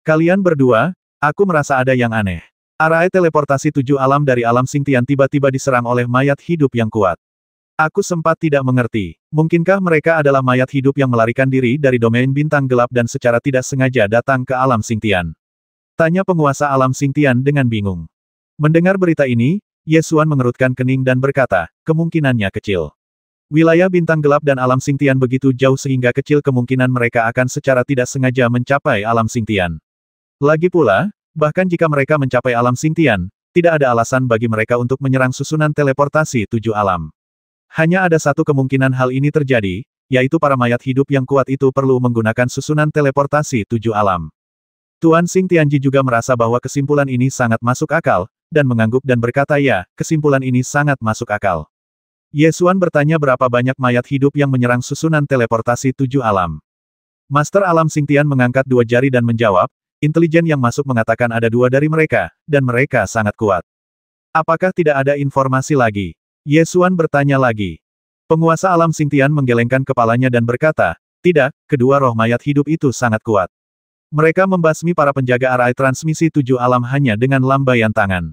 [SPEAKER 1] Kalian berdua, aku merasa ada yang aneh. Arai teleportasi 7 alam dari alam Xingtian tiba-tiba diserang oleh mayat hidup yang kuat. Aku sempat tidak mengerti. Mungkinkah mereka adalah mayat hidup yang melarikan diri dari domain bintang gelap dan secara tidak sengaja datang ke alam Xingtian? Tanya penguasa alam Xingtian dengan bingung. Mendengar berita ini, Ye Xuan mengerutkan kening dan berkata, kemungkinannya kecil. Wilayah bintang gelap dan alam Xingtian begitu jauh sehingga kecil kemungkinan mereka akan secara tidak sengaja mencapai alam Xingtian. Lagi pula, bahkan jika mereka mencapai alam Xingtian, tidak ada alasan bagi mereka untuk menyerang susunan teleportasi 7 alam. Hanya ada satu kemungkinan hal ini terjadi, yaitu para mayat hidup yang kuat itu perlu menggunakan susunan teleportasi 7 alam. Tuan Xingtianji juga merasa bahwa kesimpulan ini sangat masuk akal, dan mengangguk dan berkata ya, kesimpulan ini sangat masuk akal. Ye Xuan bertanya berapa banyak mayat hidup yang menyerang susunan teleportasi 7 alam. Master Alam Xingtian mengangkat 2 jari dan menjawab, intelijen yang masuk mengatakan ada 2 dari mereka, dan mereka sangat kuat. Apakah tidak ada informasi lagi? Ye Xuan bertanya lagi. Penguasa alam Xingtian menggelengkan kepalanya dan berkata, tidak, kedua roh mayat hidup itu sangat kuat. Mereka membasmi para penjaga arai transmisi 7 alam hanya dengan lambaian tangan.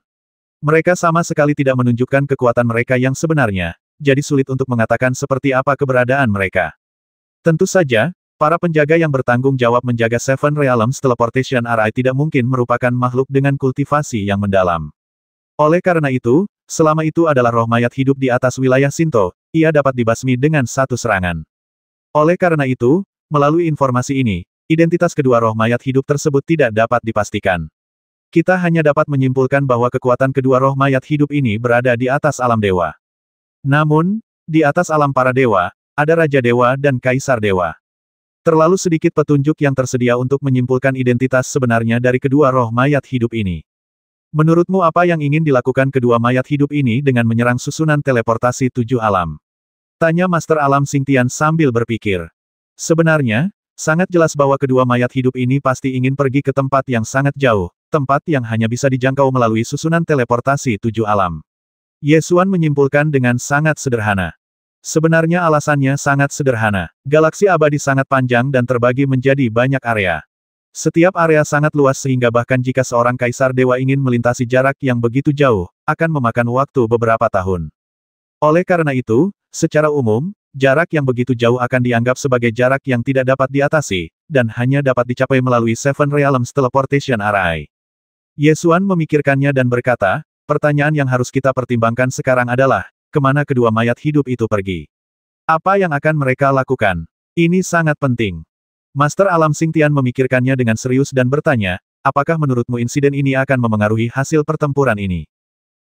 [SPEAKER 1] Mereka sama sekali tidak menunjukkan kekuatan mereka yang sebenarnya, jadi sulit untuk mengatakan seperti apa keberadaan mereka. Tentu saja, para penjaga yang bertanggung jawab menjaga Seven Realms Teleportation Array tidak mungkin merupakan makhluk dengan kultivasi yang mendalam. Oleh karena itu, selama itu adalah roh mayat hidup di atas wilayah Shinto, ia dapat dibasmi dengan satu serangan. Oleh karena itu, melalui informasi ini, identitas kedua roh mayat hidup tersebut tidak dapat dipastikan. Kita hanya dapat menyimpulkan bahwa kekuatan kedua roh mayat hidup ini berada di atas alam dewa. Namun, di atas alam para dewa, ada Raja Dewa dan Kaisar Dewa. Terlalu sedikit petunjuk yang tersedia untuk menyimpulkan identitas sebenarnya dari kedua roh mayat hidup ini. Menurutmu apa yang ingin dilakukan kedua mayat hidup ini dengan menyerang susunan teleportasi 7 alam? Tanya Master Alam Xingtian sambil berpikir. Sebenarnya, sangat jelas bahwa kedua mayat hidup ini pasti ingin pergi ke tempat yang sangat jauh, tempat yang hanya bisa dijangkau melalui susunan teleportasi 7 alam. Ye Xuan menyimpulkan dengan sangat sederhana. Sebenarnya alasannya sangat sederhana. Galaksi abadi sangat panjang dan terbagi menjadi banyak area. Setiap area sangat luas sehingga bahkan jika seorang kaisar dewa ingin melintasi jarak yang begitu jauh, akan memakan waktu beberapa tahun. Oleh karena itu, secara umum, jarak yang begitu jauh akan dianggap sebagai jarak yang tidak dapat diatasi, dan hanya dapat dicapai melalui Seven Realms Teleportation Array. Ye Xuan memikirkannya dan berkata, pertanyaan yang harus kita pertimbangkan sekarang adalah, kemana kedua mayat hidup itu pergi? Apa yang akan mereka lakukan? Ini sangat penting. Master Alam Xingtian memikirkannya dengan serius dan bertanya, apakah menurutmu insiden ini akan memengaruhi hasil pertempuran ini?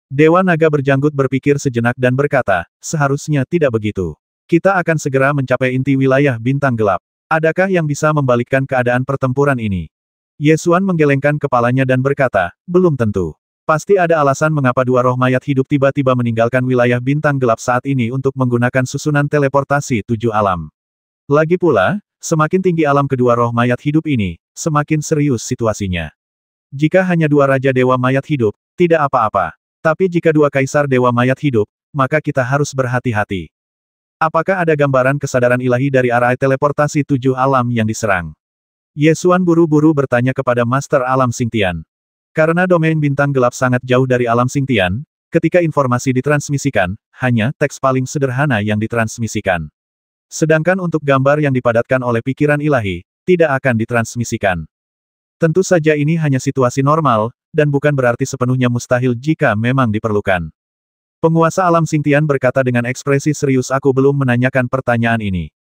[SPEAKER 1] Dewa Naga Berjanggut berpikir sejenak dan berkata, seharusnya tidak begitu. Kita akan segera mencapai inti wilayah bintang gelap. Adakah yang bisa membalikkan keadaan pertempuran ini? Ye Xuan menggelengkan kepalanya dan berkata, belum tentu. Pasti ada alasan mengapa dua roh mayat hidup tiba-tiba meninggalkan wilayah bintang gelap saat ini untuk menggunakan susunan teleportasi 7 alam. Lagi pula, semakin tinggi alam kedua roh mayat hidup ini, semakin serius situasinya. Jika hanya dua Raja Dewa mayat hidup, tidak apa-apa. Tapi jika dua Kaisar Dewa mayat hidup, maka kita harus berhati-hati. Apakah ada gambaran kesadaran ilahi dari arah teleportasi 7 alam yang diserang? Ye Xuan buru-buru bertanya kepada Master Alam Xingtian. Karena domain bintang gelap sangat jauh dari Alam Xingtian, ketika informasi ditransmisikan, hanya teks paling sederhana yang ditransmisikan. Sedangkan untuk gambar yang dipadatkan oleh pikiran ilahi, tidak akan ditransmisikan. Tentu saja ini hanya situasi normal, dan bukan berarti sepenuhnya mustahil jika memang diperlukan. Penguasa Alam Xingtian berkata dengan ekspresi serius, aku belum menanyakan pertanyaan ini.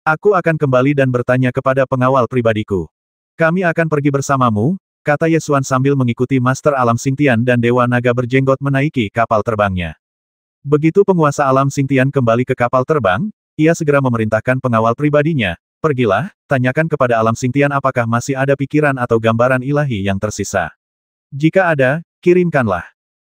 [SPEAKER 1] Aku akan kembali dan bertanya kepada pengawal pribadiku. Kami akan pergi bersamamu, kata Ye Xuan sambil mengikuti Master Alam Xingtian dan Dewa Naga Berjenggot menaiki kapal terbangnya. Begitu penguasa Alam Xingtian kembali ke kapal terbang, ia segera memerintahkan pengawal pribadinya, pergilah, tanyakan kepada Alam Xingtian apakah masih ada pikiran atau gambaran ilahi yang tersisa. Jika ada, kirimkanlah.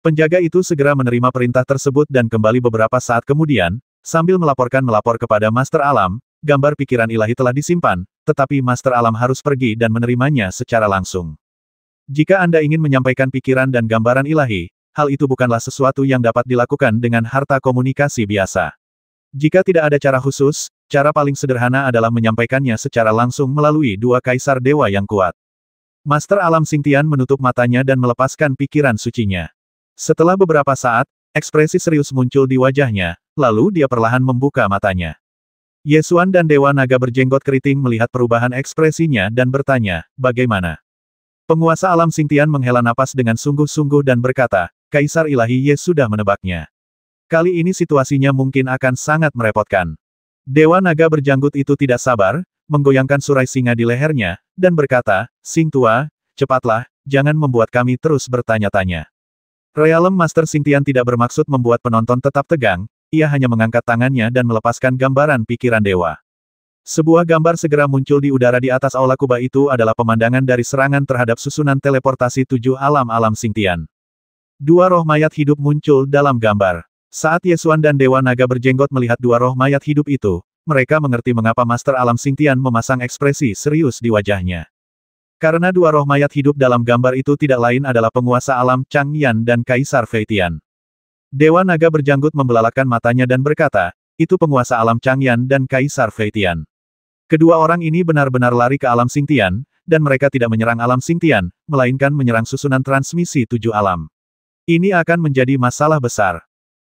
[SPEAKER 1] Penjaga itu segera menerima perintah tersebut dan kembali beberapa saat kemudian, sambil melapor kepada Master Alam, gambar pikiran ilahi telah disimpan, tetapi Master Alam harus pergi dan menerimanya secara langsung. Jika Anda ingin menyampaikan pikiran dan gambaran ilahi, hal itu bukanlah sesuatu yang dapat dilakukan dengan harta komunikasi biasa. Jika tidak ada cara khusus, cara paling sederhana adalah menyampaikannya secara langsung melalui dua Kaisar Dewa yang kuat. Master Alam Xingtian menutup matanya dan melepaskan pikiran sucinya. Setelah beberapa saat, ekspresi serius muncul di wajahnya, lalu dia perlahan membuka matanya. Ye Xuan dan Dewa Naga Berjenggot keriting melihat perubahan ekspresinya dan bertanya, bagaimana? Penguasa Alam Xingtian menghela napas dengan sungguh-sungguh dan berkata, Kaisar Ilahi Ye sudah menebaknya. Kali ini situasinya mungkin akan sangat merepotkan. Dewa Naga Berjanggut itu tidak sabar, menggoyangkan surai singa di lehernya, dan berkata, Xing Tua, cepatlah, jangan membuat kami terus bertanya-tanya. Realm Master Xingtian tidak bermaksud membuat penonton tetap tegang, ia hanya mengangkat tangannya dan melepaskan gambaran pikiran dewa. Sebuah gambar segera muncul di udara di atas aula kubah itu adalah pemandangan dari serangan terhadap susunan teleportasi 7 alam Xingtian. Dua roh mayat hidup muncul dalam gambar. Saat Ye Xuan dan Dewa Naga Berjenggot melihat dua roh mayat hidup itu, mereka mengerti mengapa Master Alam Xingtian memasang ekspresi serius di wajahnya. Karena dua roh mayat hidup dalam gambar itu tidak lain adalah penguasa alam Changyan dan Kaisar Fei Tian. Dewa Naga Berjanggut membelalakan matanya dan berkata, itu penguasa alam Changyan dan Kaisar Fei Tian. Kedua orang ini benar-benar lari ke Alam Xingtian, dan mereka tidak menyerang Alam Xingtian, melainkan menyerang susunan transmisi 7 alam. Ini akan menjadi masalah besar.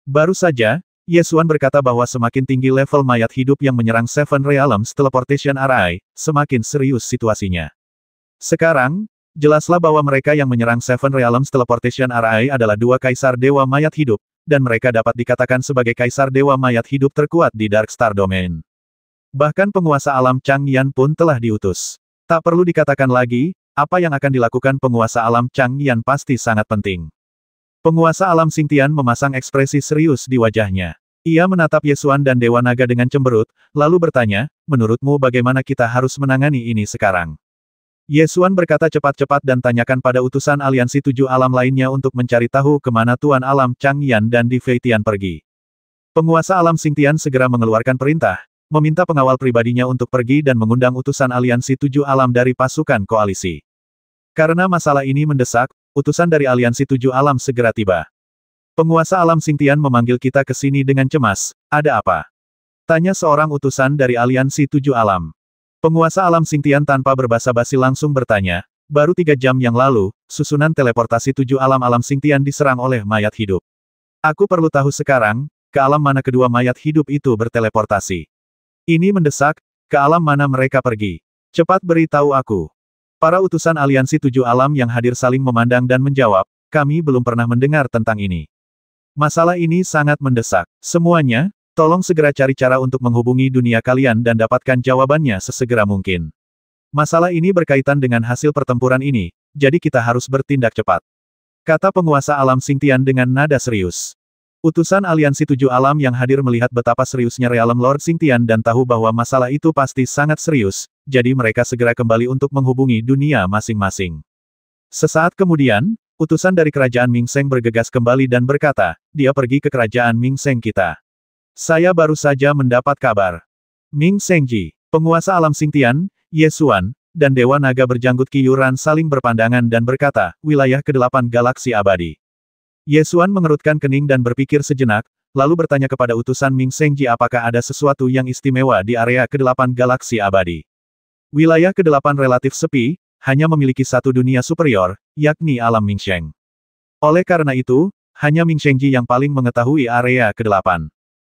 [SPEAKER 1] Baru saja, Ye Xuan berkata bahwa semakin tinggi level mayat hidup yang menyerang Seven Realms Teleportation Array, semakin serius situasinya. Sekarang, jelaslah bahwa mereka yang menyerang Seven Realms Teleportation Array adalah dua Kaisar Dewa mayat hidup, dan mereka dapat dikatakan sebagai Kaisar Dewa mayat hidup terkuat di Dark Star Domain. Bahkan penguasa alam Changyan pun telah diutus. Tak perlu dikatakan lagi, apa yang akan dilakukan penguasa alam Changyan pasti sangat penting. Penguasa Alam Xingtian memasang ekspresi serius di wajahnya. Ia menatap Yesuan dan Dewa Naga dengan cemberut, lalu bertanya, menurutmu bagaimana kita harus menangani ini sekarang? Yesuan berkata cepat-cepat dan tanyakan pada utusan aliansi 7 alam lainnya untuk mencari tahu kemana Tuan Alam Changyan dan Di Fei Tian pergi. Penguasa alam Xingtian segera mengeluarkan perintah, meminta pengawal pribadinya untuk pergi dan mengundang utusan aliansi 7 alam dari pasukan koalisi. Karena masalah ini mendesak, utusan dari aliansi 7 alam segera tiba. Penguasa alam Xingtian memanggil kita ke sini dengan cemas, ada apa? Tanya seorang utusan dari aliansi 7 alam. Penguasa alam Xingtian tanpa berbasa-basi langsung bertanya, baru 3 jam yang lalu, susunan teleportasi 7 alam Xingtian diserang oleh mayat hidup. Aku perlu tahu sekarang, ke alam mana kedua mayat hidup itu berteleportasi. Ini mendesak, ke alam mana mereka pergi. Cepat beritahu aku. Para utusan aliansi 7 alam yang hadir saling memandang dan menjawab, kami belum pernah mendengar tentang ini. Masalah ini sangat mendesak. Semuanya, tolong segera cari cara untuk menghubungi dunia kalian dan dapatkan jawabannya sesegera mungkin. Masalah ini berkaitan dengan hasil pertempuran ini, jadi kita harus bertindak cepat. Kata penguasa alam Xingtian dengan nada serius. Utusan aliansi 7 alam yang hadir melihat betapa seriusnya realem Lord Xingtian dan tahu bahwa masalah itu pasti sangat serius, jadi mereka segera kembali untuk menghubungi dunia masing-masing. Sesaat kemudian, utusan dari kerajaan Ming Seng bergegas kembali dan berkata, dia pergi ke kerajaan Ming Seng kita. Saya baru saja mendapat kabar. Ming Sengji, penguasa alam Xingtian, Yesuan, dan Dewa Naga berjanggut Qi Yuran saling berpandangan dan berkata, wilayah ke-8 galaksi abadi. Yesuan mengerutkan kening dan berpikir sejenak, lalu bertanya kepada utusan Ming Sengji apakah ada sesuatu yang istimewa di area ke-8 galaksi abadi. Wilayah ke-8 relatif sepi, hanya memiliki satu dunia superior, yakni alam Ming Sheng. Oleh karena itu, hanya Ming Sengji yang paling mengetahui area ke-8.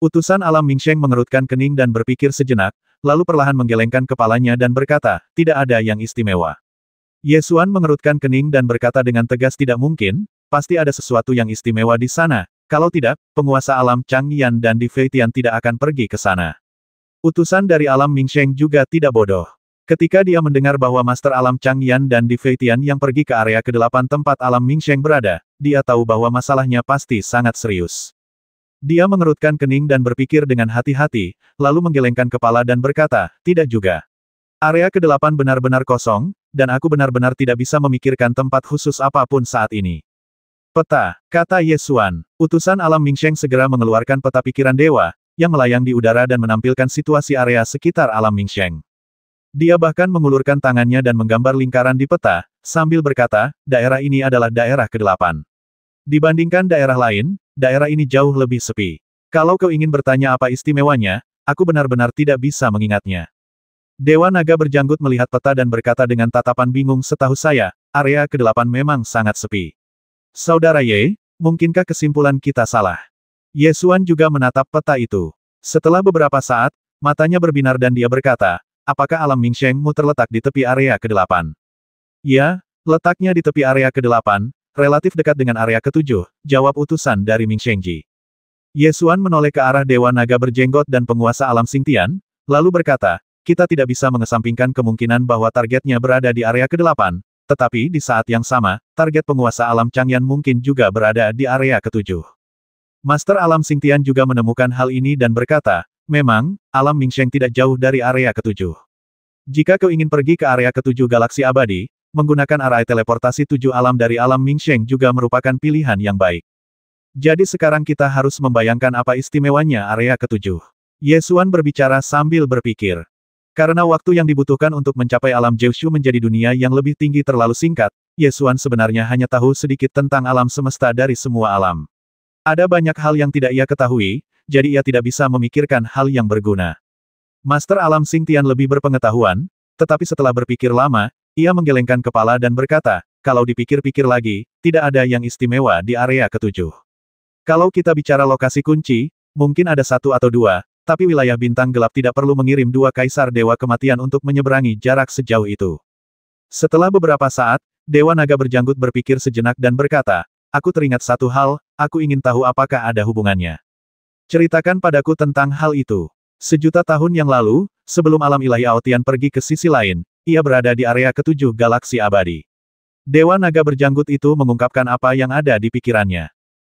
[SPEAKER 1] Utusan alam Ming Sheng mengerutkan kening dan berpikir sejenak, lalu perlahan menggelengkan kepalanya dan berkata, tidak ada yang istimewa. Yesuan mengerutkan kening dan berkata dengan tegas tidak mungkin, pasti ada sesuatu yang istimewa di sana, kalau tidak, penguasa alam Changyan dan Di Fei Tian tidak akan pergi ke sana. Utusan dari alam Ming Sheng juga tidak bodoh. Ketika dia mendengar bahwa Master Alam Changyan dan Di Fei Tian yang pergi ke area ke-8 tempat alam Ming Sheng berada, dia tahu bahwa masalahnya pasti sangat serius. Dia mengerutkan kening dan berpikir dengan hati-hati, lalu menggelengkan kepala dan berkata, tidak juga. Area ke-8 benar-benar kosong, dan aku benar-benar tidak bisa memikirkan tempat khusus apapun saat ini. Peta, kata Yesuan. Utusan alam Ming Sheng segera mengeluarkan peta pikiran dewa, yang melayang di udara dan menampilkan situasi area sekitar alam Ming Sheng. Dia bahkan mengulurkan tangannya dan menggambar lingkaran di peta, sambil berkata, daerah ini adalah daerah ke-8. Dibandingkan daerah lain, daerah ini jauh lebih sepi. Kalau kau ingin bertanya apa istimewanya, aku benar-benar tidak bisa mengingatnya. Dewa Naga berjanggut melihat peta dan berkata dengan tatapan bingung setahu saya, area ke-8 memang sangat sepi. Saudara Ye, mungkinkah kesimpulan kita salah? Yesuan juga menatap peta itu. Setelah beberapa saat, matanya berbinar dan dia berkata, apakah alam Ming Shengmu terletak di tepi area ke-8? Ya, letaknya di tepi area ke-8, relatif dekat dengan area ke-7, jawab utusan dari Ming Shengji. Yesuan menoleh ke arah Dewa Naga berjenggot dan penguasa alam Xingtian, lalu berkata, kita tidak bisa mengesampingkan kemungkinan bahwa targetnya berada di area ke-8, tetapi di saat yang sama, target penguasa alam Changyan mungkin juga berada di area ke-7. Master alam Xingtian juga menemukan hal ini dan berkata, memang, alam Ming Sheng tidak jauh dari area ke-7. Jika kau ingin pergi ke area ke-7 galaksi abadi, menggunakan arai teleportasi 7 alam dari alam Ming Sheng juga merupakan pilihan yang baik. Jadi sekarang kita harus membayangkan apa istimewanya area ke-7. Yesuan berbicara sambil berpikir. Karena waktu yang dibutuhkan untuk mencapai alam Jiushu menjadi dunia yang lebih tinggi terlalu singkat, Yesuan sebenarnya hanya tahu sedikit tentang alam semesta dari semua alam. Ada banyak hal yang tidak ia ketahui, jadi ia tidak bisa memikirkan hal yang berguna. Master alam Xingtian lebih berpengetahuan, tetapi setelah berpikir lama, ia menggelengkan kepala dan berkata, kalau dipikir-pikir lagi, tidak ada yang istimewa di area ke-7. Kalau kita bicara lokasi kunci, mungkin ada 1 atau 2, tapi wilayah bintang gelap tidak perlu mengirim 2 kaisar dewa kematian untuk menyeberangi jarak sejauh itu. Setelah beberapa saat, Dewa Naga berjanggut berpikir sejenak dan berkata, aku teringat satu hal, aku ingin tahu apakah ada hubungannya. Ceritakan padaku tentang hal itu. Sejuta tahun yang lalu, sebelum alam ilahi Aotian pergi ke sisi lain, ia berada di area ke-7 galaksi abadi. Dewa Naga berjanggut itu mengungkapkan apa yang ada di pikirannya.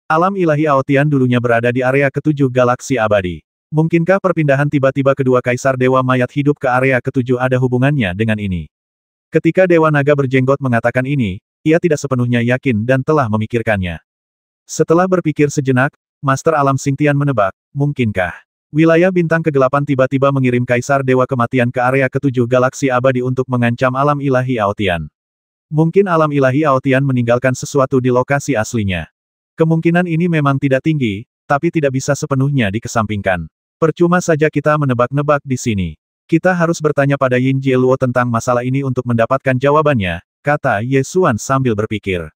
[SPEAKER 1] Alam ilahi Aotian dulunya berada di area ketujuh galaksi abadi. Mungkinkah perpindahan tiba-tiba kedua kaisar Dewa Mayat hidup ke area ketujuh ada hubungannya dengan ini? Ketika Dewa Naga berjenggot mengatakan ini, ia tidak sepenuhnya yakin dan telah memikirkannya. Setelah berpikir sejenak, Master Alam Xingtian menebak, mungkinkah wilayah bintang kegelapan tiba-tiba mengirim kaisar Dewa Kematian ke area ketujuh galaksi abadi untuk mengancam alam ilahi Aotian? Mungkin alam ilahi Aotian meninggalkan sesuatu di lokasi aslinya. Kemungkinan ini memang tidak tinggi, tapi tidak bisa sepenuhnya dikesampingkan. Percuma saja kita menebak-nebak di sini. Kita harus bertanya pada Yin Jieluo tentang masalah ini untuk mendapatkan jawabannya, kata Ye Xuan sambil berpikir.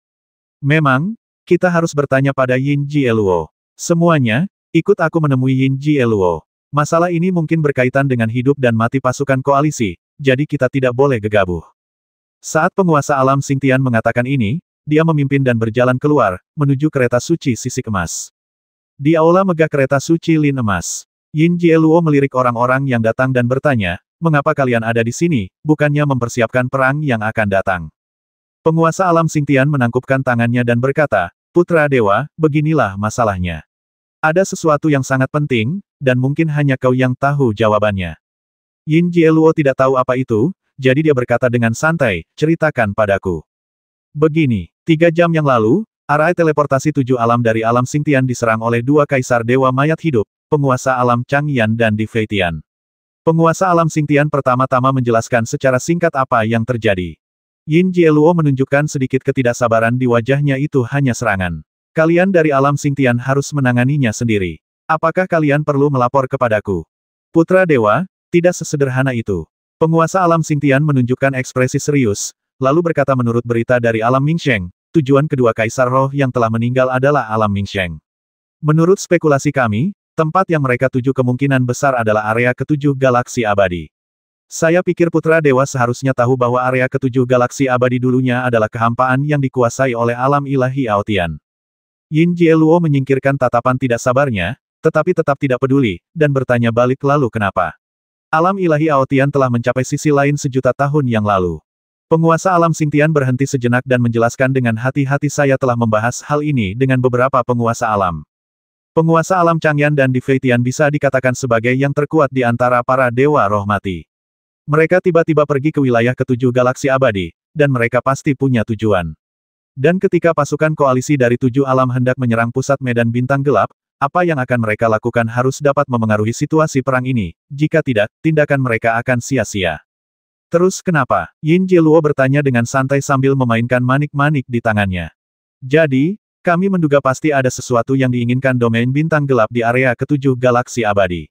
[SPEAKER 1] Memang, kita harus bertanya pada Yin Jieluo. Semuanya, ikut aku menemui Yin Jieluo. Masalah ini mungkin berkaitan dengan hidup dan mati pasukan koalisi, jadi kita tidak boleh gegabah. Saat penguasa alam Xingtian mengatakan ini, dia memimpin dan berjalan keluar, menuju kereta suci sisik emas. Di aula megah kereta suci lin emas, Yin Jieluo melirik orang-orang yang datang dan bertanya, mengapa kalian ada di sini, bukannya mempersiapkan perang yang akan datang? Penguasa alam Xingtian menangkupkan tangannya dan berkata, Putra Dewa, beginilah masalahnya. Ada sesuatu yang sangat penting, dan mungkin hanya kau yang tahu jawabannya. Yin Jieluo tidak tahu apa itu, jadi dia berkata dengan santai, ceritakan padaku. Begini, 3 jam yang lalu, arai teleportasi 7 alam dari alam Xingtian diserang oleh 2 kaisar Dewa Mayat hidup, penguasa alam Changyan dan Di Feitian. Penguasa alam Xingtian pertama-tama menjelaskan secara singkat apa yang terjadi. Yin Jieluo menunjukkan sedikit ketidaksabaran di wajahnya itu hanya serangan. Kalian dari alam Xingtian harus menanganinya sendiri. Apakah kalian perlu melapor kepadaku? Putra Dewa, tidak sesederhana itu. Penguasa alam Xingtian menunjukkan ekspresi serius, lalu berkata menurut berita dari alam Mingsheng, tujuan kedua kaisar roh yang telah meninggal adalah alam Mingsheng. Menurut spekulasi kami, tempat yang mereka tuju kemungkinan besar adalah area ketujuh galaksi abadi. Saya pikir Putra Dewa seharusnya tahu bahwa area ketujuh galaksi abadi dulunya adalah kehampaan yang dikuasai oleh alam ilahi Aotian. Yin Jieluo menyingkirkan tatapan tidak sabarnya, tetapi tetap tidak peduli, dan bertanya balik lalu kenapa. Alam ilahi Aotian telah mencapai sisi lain sejuta tahun yang lalu. Penguasa alam Xingtian berhenti sejenak dan menjelaskan dengan hati-hati saya telah membahas hal ini dengan beberapa penguasa alam. Penguasa alam Changyan dan Di Feitian bisa dikatakan sebagai yang terkuat di antara para dewa roh mati. Mereka tiba-tiba pergi ke wilayah ketujuh galaksi abadi, dan mereka pasti punya tujuan. Dan ketika pasukan koalisi dari 7 alam hendak menyerang pusat medan bintang gelap, apa yang akan mereka lakukan harus dapat memengaruhi situasi perang ini, jika tidak, tindakan mereka akan sia-sia. Terus kenapa? Yin Jieluo bertanya dengan santai sambil memainkan manik-manik di tangannya. Jadi, kami menduga pasti ada sesuatu yang diinginkan domain bintang gelap di area ketujuh galaksi abadi.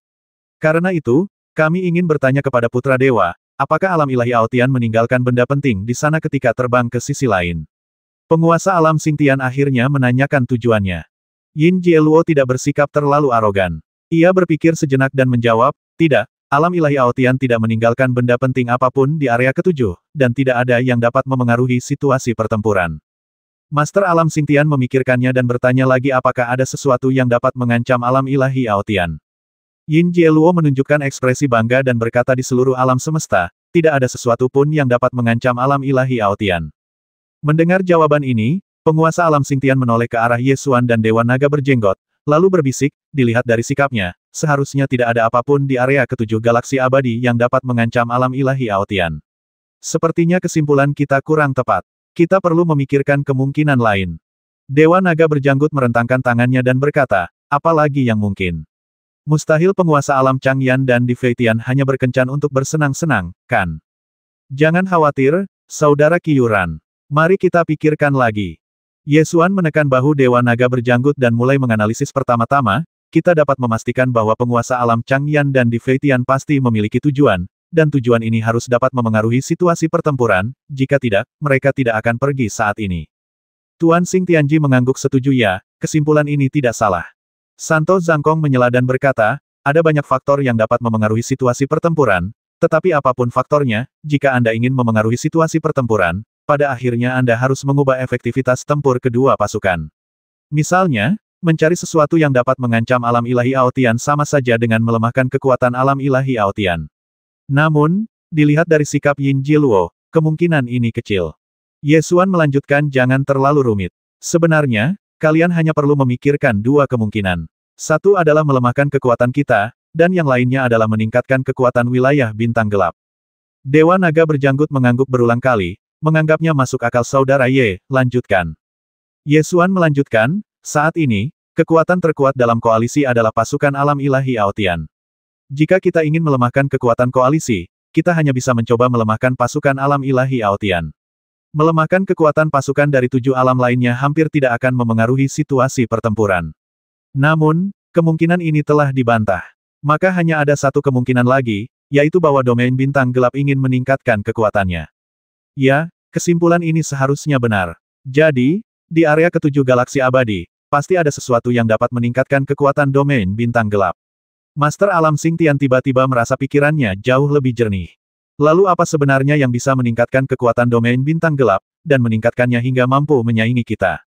[SPEAKER 1] Karena itu, kami ingin bertanya kepada Putra Dewa, apakah alam ilahi Aotian meninggalkan benda penting di sana ketika terbang ke sisi lain? Penguasa alam Xingtian akhirnya menanyakan tujuannya. Yin Jieluo tidak bersikap terlalu arogan. Ia berpikir sejenak dan menjawab, tidak, alam ilahi Aotian tidak meninggalkan benda penting apapun di area ketujuh, dan tidak ada yang dapat memengaruhi situasi pertempuran. Master alam Xingtian memikirkannya dan bertanya lagi apakah ada sesuatu yang dapat mengancam alam ilahi Aotian. Yin Jieluo menunjukkan ekspresi bangga dan berkata di seluruh alam semesta, tidak ada sesuatu pun yang dapat mengancam alam ilahi Aotian. Mendengar jawaban ini, penguasa alam Xingtian menoleh ke arah Ye Xuan dan Dewa Naga berjenggot, lalu berbisik, dilihat dari sikapnya, seharusnya tidak ada apapun di area ketujuh galaksi abadi yang dapat mengancam alam ilahi Aotian. Sepertinya kesimpulan kita kurang tepat. Kita perlu memikirkan kemungkinan lain. Dewa Naga berjanggut merentangkan tangannya dan berkata, apalagi yang mungkin? Mustahil penguasa alam Changyan dan Di Feitian hanya berkencan untuk bersenang-senang, kan? Jangan khawatir, saudara Qiyuran. Mari kita pikirkan lagi. Ye Xuan menekan bahu Dewa Naga berjanggut dan mulai menganalisis pertama-tama, kita dapat memastikan bahwa penguasa alam Changyan dan Di Feitian pasti memiliki tujuan, dan tujuan ini harus dapat memengaruhi situasi pertempuran, jika tidak, mereka tidak akan pergi saat ini. Tuan Xing Tianji mengangguk setuju ya, kesimpulan ini tidak salah. Santo Zhangkong menyela dan berkata, ada banyak faktor yang dapat memengaruhi situasi pertempuran, tetapi apapun faktornya, jika Anda ingin memengaruhi situasi pertempuran, pada akhirnya Anda harus mengubah efektivitas tempur kedua pasukan. Misalnya, mencari sesuatu yang dapat mengancam alam ilahi Aotian sama saja dengan melemahkan kekuatan alam ilahi Aotian. Namun, dilihat dari sikap Yin Jieluo, kemungkinan ini kecil. Ye Xuan melanjutkan jangan terlalu rumit. Sebenarnya, kalian hanya perlu memikirkan dua kemungkinan. Satu adalah melemahkan kekuatan kita, dan yang lainnya adalah meningkatkan kekuatan wilayah bintang gelap. Dewa Naga berjanggut mengangguk berulang kali, menganggapnya masuk akal. Saudara Ye, lanjutkan. Ye Xuan melanjutkan, saat ini, kekuatan terkuat dalam koalisi adalah pasukan alam ilahi Aotian. Jika kita ingin melemahkan kekuatan koalisi, kita hanya bisa mencoba melemahkan pasukan alam ilahi Aotian. Melemahkan kekuatan pasukan dari 7 alam lainnya hampir tidak akan memengaruhi situasi pertempuran. Namun, kemungkinan ini telah dibantah. Maka hanya ada satu kemungkinan lagi, yaitu bahwa domain bintang gelap ingin meningkatkan kekuatannya. Ya, kesimpulan ini seharusnya benar. Jadi, di area ketujuh galaksi abadi, pasti ada sesuatu yang dapat meningkatkan kekuatan domain bintang gelap. Master Alam Xingtian tiba-tiba merasa pikirannya jauh lebih jernih. Lalu apa sebenarnya yang bisa meningkatkan kekuatan domain bintang gelap, dan meningkatkannya hingga mampu menyaingi kita?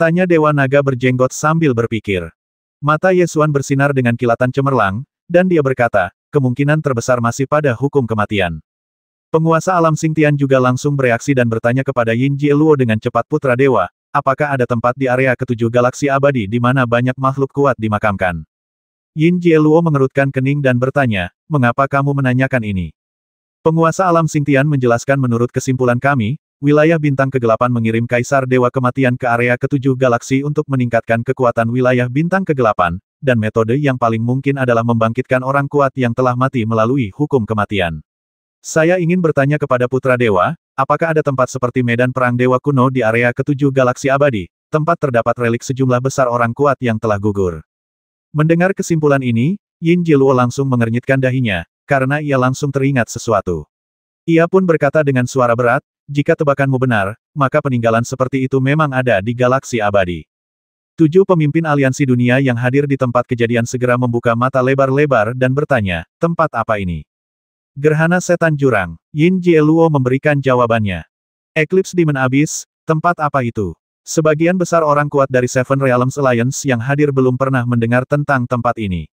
[SPEAKER 1] Tanya Dewa Naga berjenggot sambil berpikir. Mata Ye Xuan bersinar dengan kilatan cemerlang, dan dia berkata, kemungkinan terbesar masih pada hukum kematian. Penguasa alam Xingtian juga langsung bereaksi dan bertanya kepada Yin Jieluo dengan cepat. Putra Dewa, apakah ada tempat di area ketujuh galaksi abadi di mana banyak makhluk kuat dimakamkan? Yin Jieluo mengerutkan kening dan bertanya, mengapa kamu menanyakan ini? Penguasa alam Xingtian menjelaskan, menurut kesimpulan kami, wilayah bintang kegelapan mengirim Kaisar Dewa Kematian ke area ketujuh galaksi untuk meningkatkan kekuatan wilayah bintang kegelapan, dan metode yang paling mungkin adalah membangkitkan orang kuat yang telah mati melalui hukum kematian. Saya ingin bertanya kepada Putra Dewa, apakah ada tempat seperti medan perang Dewa kuno di area ketujuh galaksi abadi, tempat terdapat relik sejumlah besar orang kuat yang telah gugur? Mendengar kesimpulan ini, Yin Jieluo langsung mengernyitkan dahinya, karena ia langsung teringat sesuatu. Ia pun berkata dengan suara berat, jika tebakanmu benar, maka peninggalan seperti itu memang ada di galaksi abadi. 7 pemimpin aliansi dunia yang hadir di tempat kejadian segera membuka mata lebar-lebar dan bertanya, tempat apa ini? Gerhana Setan Jurang. Yin Jieluo memberikan jawabannya. Eclipse Demon Abyss, tempat apa itu? Sebagian besar orang kuat dari Seven Realms Alliance yang hadir belum pernah mendengar tentang tempat ini.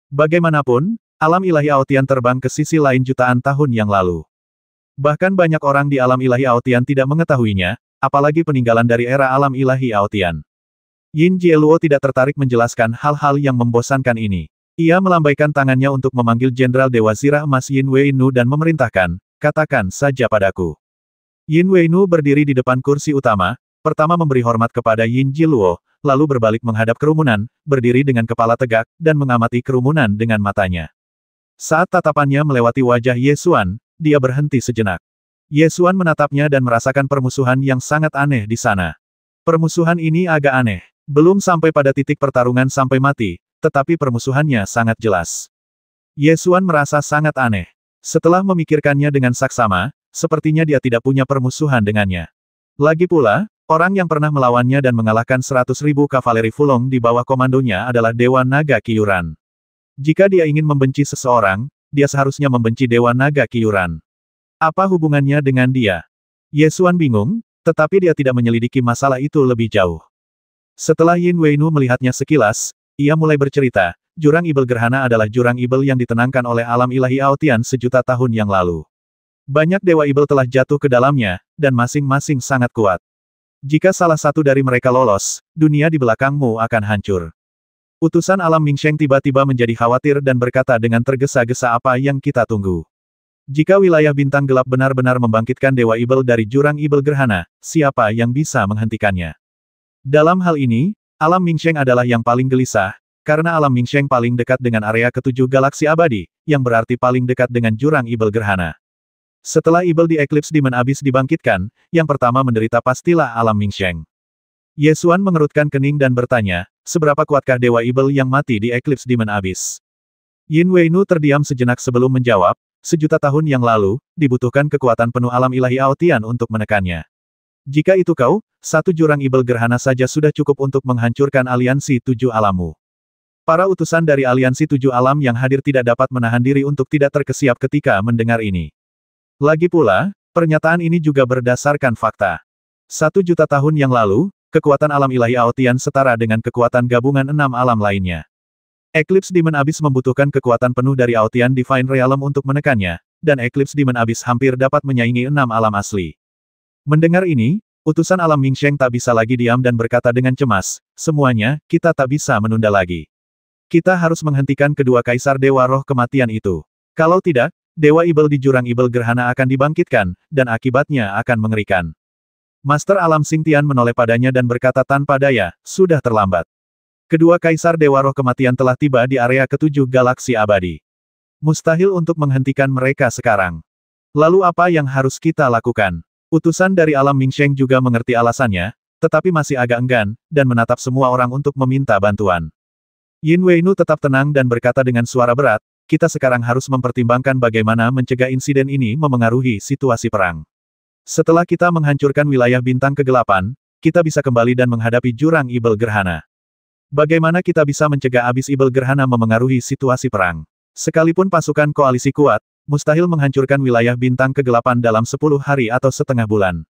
[SPEAKER 1] Bagaimanapun, alam ilahi Aotian terbang ke sisi lain jutaan tahun yang lalu. Bahkan banyak orang di alam ilahi Aotian tidak mengetahuinya, apalagi peninggalan dari era alam ilahi Aotian. Yin Jieluo tidak tertarik menjelaskan hal-hal yang membosankan ini. Ia melambaikan tangannya untuk memanggil Jenderal Dewa Zirah Emas Yin Weinu dan memerintahkan, katakan saja padaku. Yin Weinu berdiri di depan kursi utama, pertama memberi hormat kepada Yin Jieluo, lalu berbalik menghadap kerumunan, berdiri dengan kepala tegak, dan mengamati kerumunan dengan matanya. Saat tatapannya melewati wajah Ye Xuan, dia berhenti sejenak. Ye Xuan menatapnya dan merasakan permusuhan yang sangat aneh di sana. Permusuhan ini agak aneh. Belum sampai pada titik pertarungan sampai mati, tetapi permusuhannya sangat jelas. Ye Xuan merasa sangat aneh. Setelah memikirkannya dengan saksama, sepertinya dia tidak punya permusuhan dengannya. Lagi pula, orang yang pernah melawannya dan mengalahkan 100.000 kavaleri Fulong di bawah komandonya adalah Dewa Naga Qiyuran. Jika dia ingin membenci seseorang, dia seharusnya membenci Dewa Naga Qiyuran. Apa hubungannya dengan dia? Ye Xuan bingung, tetapi dia tidak menyelidiki masalah itu lebih jauh. Setelah Yin Weinu melihatnya sekilas, ia mulai bercerita, jurang ibel gerhana adalah jurang ibel yang ditenangkan oleh alam ilahi Aotian sejuta tahun yang lalu. Banyak dewa ibel telah jatuh ke dalamnya, dan masing-masing sangat kuat. Jika salah satu dari mereka lolos, dunia di belakangmu akan hancur. Utusan alam Mingsheng tiba-tiba menjadi khawatir dan berkata dengan tergesa-gesa, apa yang kita tunggu? Jika wilayah bintang gelap benar-benar membangkitkan dewa ibel dari jurang ibel gerhana, siapa yang bisa menghentikannya? Dalam hal ini, alam Mingsheng adalah yang paling gelisah, karena alam Mingsheng paling dekat dengan area ketujuh galaksi abadi, yang berarti paling dekat dengan jurang ibel gerhana. Setelah ibel di Eclipse Demon Abyss dibangkitkan, yang pertama menderita pastilah alam Mingsheng. Ye Xuan mengerutkan kening dan bertanya, seberapa kuatkah dewa ibel yang mati di Eclipse Demon Abyss? Yin Weinu terdiam sejenak sebelum menjawab, sejuta tahun yang lalu, dibutuhkan kekuatan penuh alam ilahi Aotian untuk menekannya. Jika itu kau, satu jurang ibel gerhana saja sudah cukup untuk menghancurkan aliansi 7 alammu. Para utusan dari aliansi 7 alam yang hadir tidak dapat menahan diri untuk tidak terkesiap ketika mendengar ini. Lagi pula, pernyataan ini juga berdasarkan fakta. 1 juta tahun yang lalu, kekuatan alam ilahi Aotian setara dengan kekuatan gabungan 6 alam lainnya. Eclipse Demon Abyss membutuhkan kekuatan penuh dari Aotian Divine Realm untuk menekannya, dan Eclipse Demon Abyss hampir dapat menyaingi 6 alam asli. Mendengar ini, Utusan alam Mingsheng tak bisa lagi diam dan berkata dengan cemas, semuanya, kita tak bisa menunda lagi. Kita harus menghentikan kedua kaisar Dewa Roh Kematian itu. Kalau tidak, Dewa Ibel di Jurang Ibel Gerhana akan dibangkitkan, dan akibatnya akan mengerikan. Master Alam Xingtian menoleh padanya dan berkata tanpa daya, sudah terlambat. Kedua kaisar Dewa Roh Kematian telah tiba di area ketujuh galaksi abadi. Mustahil untuk menghentikan mereka sekarang. Lalu apa yang harus kita lakukan? Utusan dari Alam Mingsheng juga mengerti alasannya, tetapi masih agak enggan, dan menatap semua orang untuk meminta bantuan. Yin Weinu tetap tenang dan berkata dengan suara berat, kita sekarang harus mempertimbangkan bagaimana mencegah insiden ini memengaruhi situasi perang. Setelah kita menghancurkan wilayah bintang kegelapan, kita bisa kembali dan menghadapi Jurang Ibel Gerhana. Bagaimana kita bisa mencegah abis Ibel Gerhana memengaruhi situasi perang? Sekalipun pasukan koalisi kuat, mustahil menghancurkan wilayah bintang kegelapan dalam 10 hari atau setengah bulan.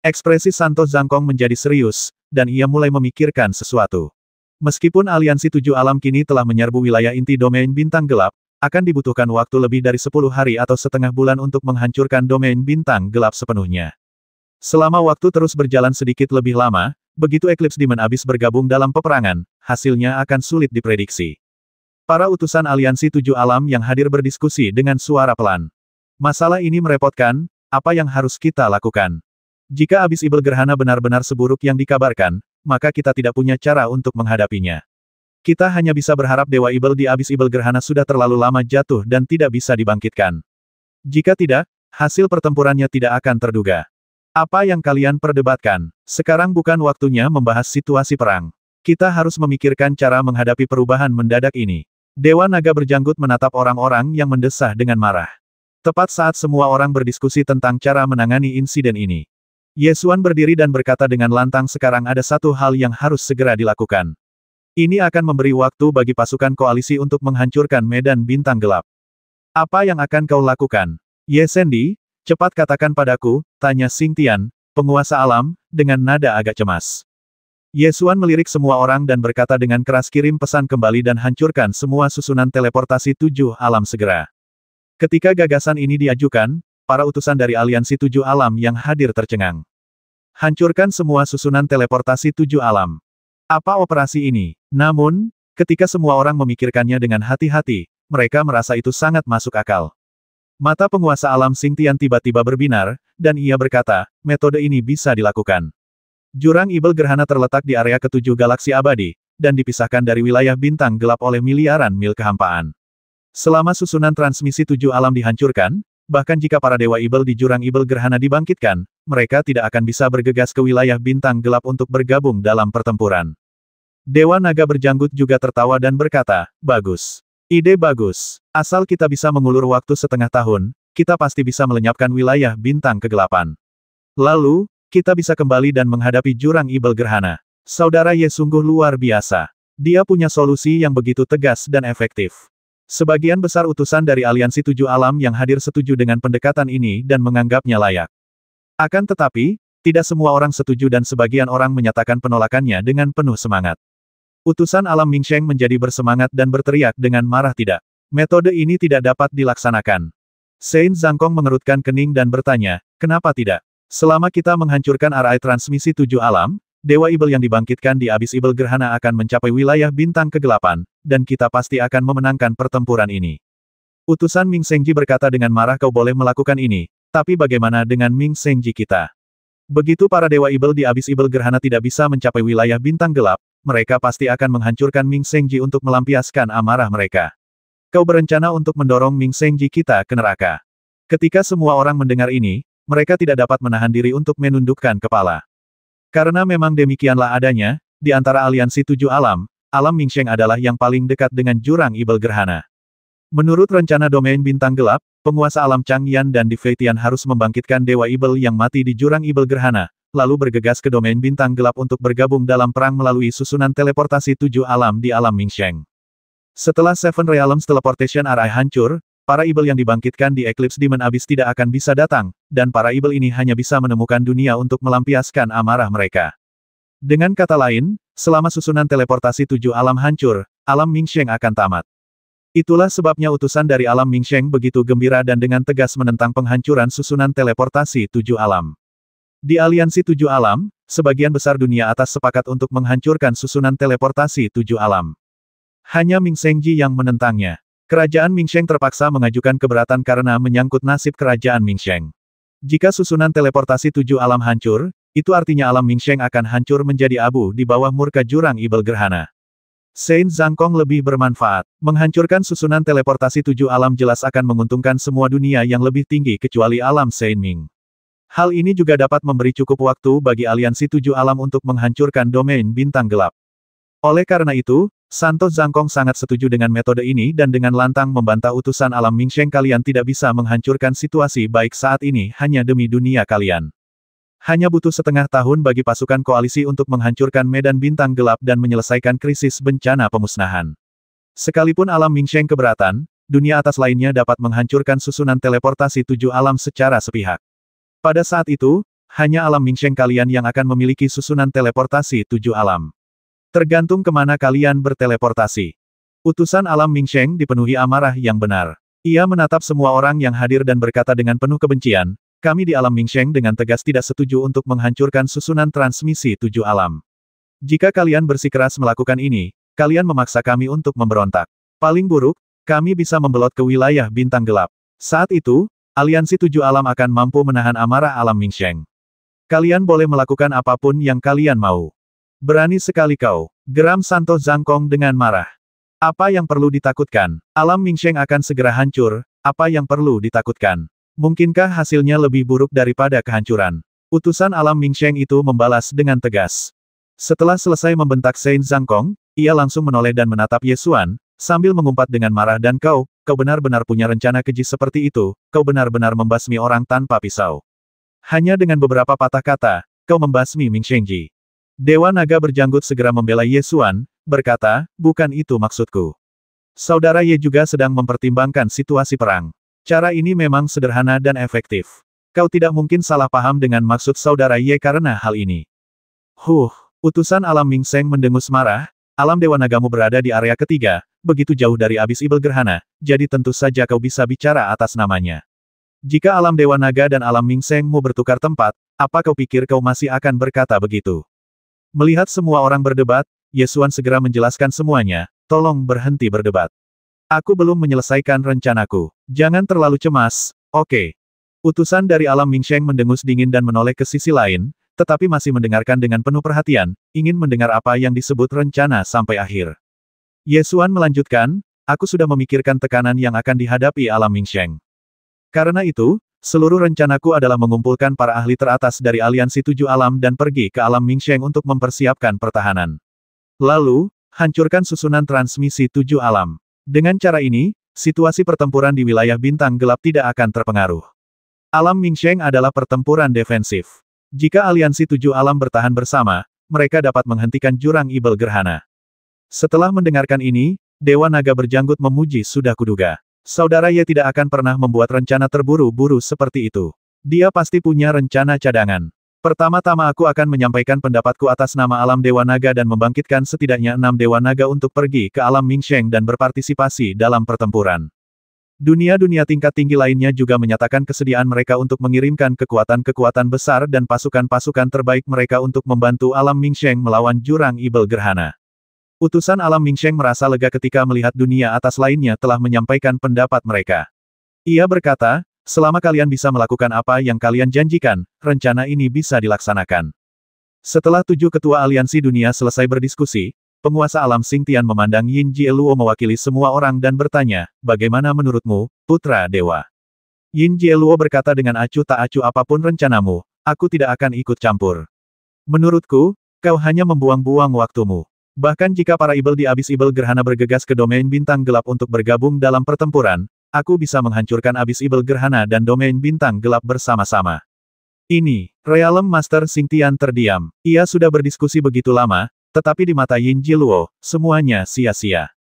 [SPEAKER 1] Ekspresi Santo Zhangkong menjadi serius, dan ia mulai memikirkan sesuatu. Meskipun aliansi tujuh alam kini telah menyerbu wilayah inti domain bintang gelap, akan dibutuhkan waktu lebih dari 10 hari atau setengah bulan untuk menghancurkan domain bintang gelap sepenuhnya. Selama waktu terus berjalan sedikit lebih lama, begitu Eclipse Demon Abyss bergabung dalam peperangan, hasilnya akan sulit diprediksi. Para utusan aliansi tujuh alam yang hadir berdiskusi dengan suara pelan. Masalah ini merepotkan, apa yang harus kita lakukan? Jika Abyss Ibel Gerhana benar-benar seburuk yang dikabarkan, maka kita tidak punya cara untuk menghadapinya. Kita hanya bisa berharap Dewa Ibel di Abyss Ibel Gerhana sudah terlalu lama jatuh dan tidak bisa dibangkitkan. Jika tidak, hasil pertempurannya tidak akan terduga. Apa yang kalian perdebatkan? Sekarang bukan waktunya membahas situasi perang. Kita harus memikirkan cara menghadapi perubahan mendadak ini. Dewa Naga Berjanggut menatap orang-orang yang mendesah dengan marah. Tepat saat semua orang berdiskusi tentang cara menangani insiden ini. Yesuan berdiri dan berkata dengan lantang, sekarang ada satu hal yang harus segera dilakukan. Ini akan memberi waktu bagi pasukan koalisi untuk menghancurkan medan bintang gelap. Apa yang akan kau lakukan? Ye Sendi, cepat katakan padaku, tanya Xingtian, penguasa alam, dengan nada agak cemas. Yesuan melirik semua orang dan berkata dengan keras, kirim pesan kembali dan hancurkan semua susunan teleportasi tujuh alam segera. Ketika gagasan ini diajukan, para utusan dari aliansi tujuh alam yang hadir tercengang. Hancurkan semua susunan teleportasi tujuh alam. Apa operasi ini? Namun, ketika semua orang memikirkannya dengan hati-hati, mereka merasa itu sangat masuk akal. Mata penguasa alam Xingtian tiba-tiba berbinar, dan ia berkata, metode ini bisa dilakukan. Jurang Ibel Gerhana terletak di area ketujuh galaksi abadi, dan dipisahkan dari wilayah bintang gelap oleh miliaran mil kehampaan. Selama susunan transmisi tujuh alam dihancurkan, bahkan jika para Dewa Ibel di Jurang Ibel Gerhana dibangkitkan, mereka tidak akan bisa bergegas ke wilayah bintang gelap untuk bergabung dalam pertempuran. Dewa Naga Berjanggut juga tertawa dan berkata, bagus. Ide bagus. Asal kita bisa mengulur waktu setengah tahun, kita pasti bisa melenyapkan wilayah bintang kegelapan. Lalu, kita bisa kembali dan menghadapi Jurang Ibel Gerhana. Saudara Ye sungguh luar biasa. Dia punya solusi yang begitu tegas dan efektif. Sebagian besar utusan dari aliansi tujuh alam yang hadir setuju dengan pendekatan ini dan menganggapnya layak. Akan tetapi, tidak semua orang setuju dan sebagian orang menyatakan penolakannya dengan penuh semangat. Utusan alam Mingsheng menjadi bersemangat dan berteriak dengan marah, tidak. Metode ini tidak dapat dilaksanakan. Saint Zhangkong mengerutkan kening dan bertanya, kenapa tidak? Selama kita menghancurkan arai transmisi tujuh alam, Dewa Ibel yang dibangkitkan di Abyss Ibel Gerhana akan mencapai wilayah bintang kegelapan, dan kita pasti akan memenangkan pertempuran ini. Utusan Ming Shengji berkata dengan marah, kau boleh melakukan ini, tapi bagaimana dengan Ming Shengji kita? Begitu para Dewa Ibel di Abyss Ibel Gerhana tidak bisa mencapai wilayah bintang gelap, mereka pasti akan menghancurkan Ming Shengji untuk melampiaskan amarah mereka. Kau berencana untuk mendorong Ming Shengji kita ke neraka. Ketika semua orang mendengar ini, mereka tidak dapat menahan diri untuk menundukkan kepala. Karena memang demikianlah adanya, di antara aliansi tujuh alam, alam Mingsheng adalah yang paling dekat dengan Jurang Ibel Gerhana. Menurut rencana domain bintang gelap, penguasa alam Changyan dan Di Feitian harus membangkitkan Dewa Ibel yang mati di Jurang Ibel Gerhana, lalu bergegas ke domain bintang gelap untuk bergabung dalam perang melalui susunan teleportasi tujuh alam di alam Mingsheng. Setelah Seven Realms Teleportation Array hancur, para Ibel yang dibangkitkan di Eclipse Demon Abyss tidak akan bisa datang, dan para Ibel ini hanya bisa menemukan dunia untuk melampiaskan amarah mereka. Dengan kata lain, selama susunan teleportasi tujuh alam hancur, alam Mingsheng akan tamat. Itulah sebabnya utusan dari alam Mingsheng begitu gembira dan dengan tegas menentang penghancuran susunan teleportasi tujuh alam. Di aliansi tujuh alam, sebagian besar dunia atas sepakat untuk menghancurkan susunan teleportasi tujuh alam. Hanya Ming Shengji yang menentangnya. Kerajaan Mingsheng terpaksa mengajukan keberatan karena menyangkut nasib kerajaan Mingsheng. Jika susunan teleportasi tujuh alam hancur, itu artinya alam Mingsheng akan hancur menjadi abu di bawah murka jurang ibel gerhana. Saint Zhangkong lebih bermanfaat. Menghancurkan susunan teleportasi tujuh alam jelas akan menguntungkan semua dunia yang lebih tinggi kecuali alam Saint Ming. Hal ini juga dapat memberi cukup waktu bagi aliansi tujuh alam untuk menghancurkan domain bintang gelap. Oleh karena itu, Santo Zhangkong sangat setuju dengan metode ini dan dengan lantang membantah utusan alam Mingsheng, kalian tidak bisa menghancurkan situasi baik saat ini hanya demi dunia kalian. Hanya butuh setengah tahun bagi pasukan koalisi untuk menghancurkan medan bintang gelap dan menyelesaikan krisis bencana pemusnahan. Sekalipun alam Mingsheng keberatan, dunia atas lainnya dapat menghancurkan susunan teleportasi tujuh alam secara sepihak. Pada saat itu, hanya alam Mingsheng kalian yang akan memiliki susunan teleportasi tujuh alam. Tergantung kemana kalian berteleportasi. Utusan alam Mingsheng dipenuhi amarah yang benar. Ia menatap semua orang yang hadir dan berkata dengan penuh kebencian, kami di alam Mingsheng dengan tegas tidak setuju untuk menghancurkan susunan transmisi tujuh alam. Jika kalian bersikeras melakukan ini, kalian memaksa kami untuk memberontak. Paling buruk, kami bisa membelot ke wilayah bintang gelap. Saat itu, aliansi tujuh alam akan mampu menahan amarah alam Mingsheng. Kalian boleh melakukan apapun yang kalian mau. Berani sekali kau, geram Santo Zhangkong dengan marah. Apa yang perlu ditakutkan? Alam Mingsheng akan segera hancur, apa yang perlu ditakutkan? Mungkinkah hasilnya lebih buruk daripada kehancuran? Utusan alam Mingsheng itu membalas dengan tegas. Setelah selesai membentak Saint Zhangkong, ia langsung menoleh dan menatap Ye Xuan, sambil mengumpat dengan marah, dan kau benar-benar punya rencana keji seperti itu, kau benar-benar membasmi orang tanpa pisau. Hanya dengan beberapa patah kata, kau membasmi Mingshengji. Dewa Naga berjanggut segera membela Ye Xuan, berkata, bukan itu maksudku. Saudara Ye juga sedang mempertimbangkan situasi perang. Cara ini memang sederhana dan efektif. Kau tidak mungkin salah paham dengan maksud saudara Ye karena hal ini. Utusan alam Mingsheng mendengus marah, alam Dewa Nagamu berada di area ketiga, begitu jauh dari abis ibel gerhana, jadi tentu saja kau bisa bicara atas namanya. Jika alam Dewa Naga dan alam Mingshengmu bertukar tempat, apa kau pikir kau masih akan berkata begitu? Melihat semua orang berdebat, Ye Xuan segera menjelaskan semuanya, tolong berhenti berdebat. Aku belum menyelesaikan rencanaku. Jangan terlalu cemas, oke. Utusan dari alam Mingsheng mendengus dingin dan menoleh ke sisi lain, tetapi masih mendengarkan dengan penuh perhatian, ingin mendengar apa yang disebut rencana sampai akhir. Ye Xuan melanjutkan, aku sudah memikirkan tekanan yang akan dihadapi alam Mingsheng. Karena itu, seluruh rencanaku adalah mengumpulkan para ahli teratas dari aliansi tujuh alam dan pergi ke alam Mingsheng untuk mempersiapkan pertahanan. Lalu, hancurkan susunan transmisi tujuh alam. Dengan cara ini, situasi pertempuran di wilayah bintang gelap tidak akan terpengaruh. Alam Mingsheng adalah pertempuran defensif. Jika aliansi tujuh alam bertahan bersama, mereka dapat menghentikan jurang ibel gerhana. Setelah mendengarkan ini, Dewa Naga berjanggut memuji, sudah kuduga. Saudara Ye tidak akan pernah membuat rencana terburu-buru seperti itu. Dia pasti punya rencana cadangan. Pertama-tama aku akan menyampaikan pendapatku atas nama alam Dewa Naga dan membangkitkan setidaknya 6 Dewa Naga untuk pergi ke alam Mingsheng dan berpartisipasi dalam pertempuran. Dunia-dunia tingkat tinggi lainnya juga menyatakan kesediaan mereka untuk mengirimkan kekuatan-kekuatan besar dan pasukan-pasukan terbaik mereka untuk membantu alam Mingsheng melawan jurang ibel gerhana. Utusan alam Mingsheng merasa lega ketika melihat dunia atas lainnya telah menyampaikan pendapat mereka. Ia berkata, selama kalian bisa melakukan apa yang kalian janjikan, rencana ini bisa dilaksanakan. Setelah 7 ketua aliansi dunia selesai berdiskusi, penguasa alam Xingtian memandang Yin Jieluo mewakili semua orang dan bertanya, bagaimana menurutmu, putra dewa? Yin Jieluo berkata dengan acuh tak acuh, apapun rencanamu, aku tidak akan ikut campur. Menurutku, kau hanya membuang-buang waktumu. Bahkan jika para ibel di abis ibel gerhana bergegas ke domain bintang gelap untuk bergabung dalam pertempuran, aku bisa menghancurkan abis ibel gerhana dan domain bintang gelap bersama-sama. Ini, Realm Master Xingtian terdiam. Ia sudah berdiskusi begitu lama, tetapi di mata Yin Jieluo, semuanya sia-sia.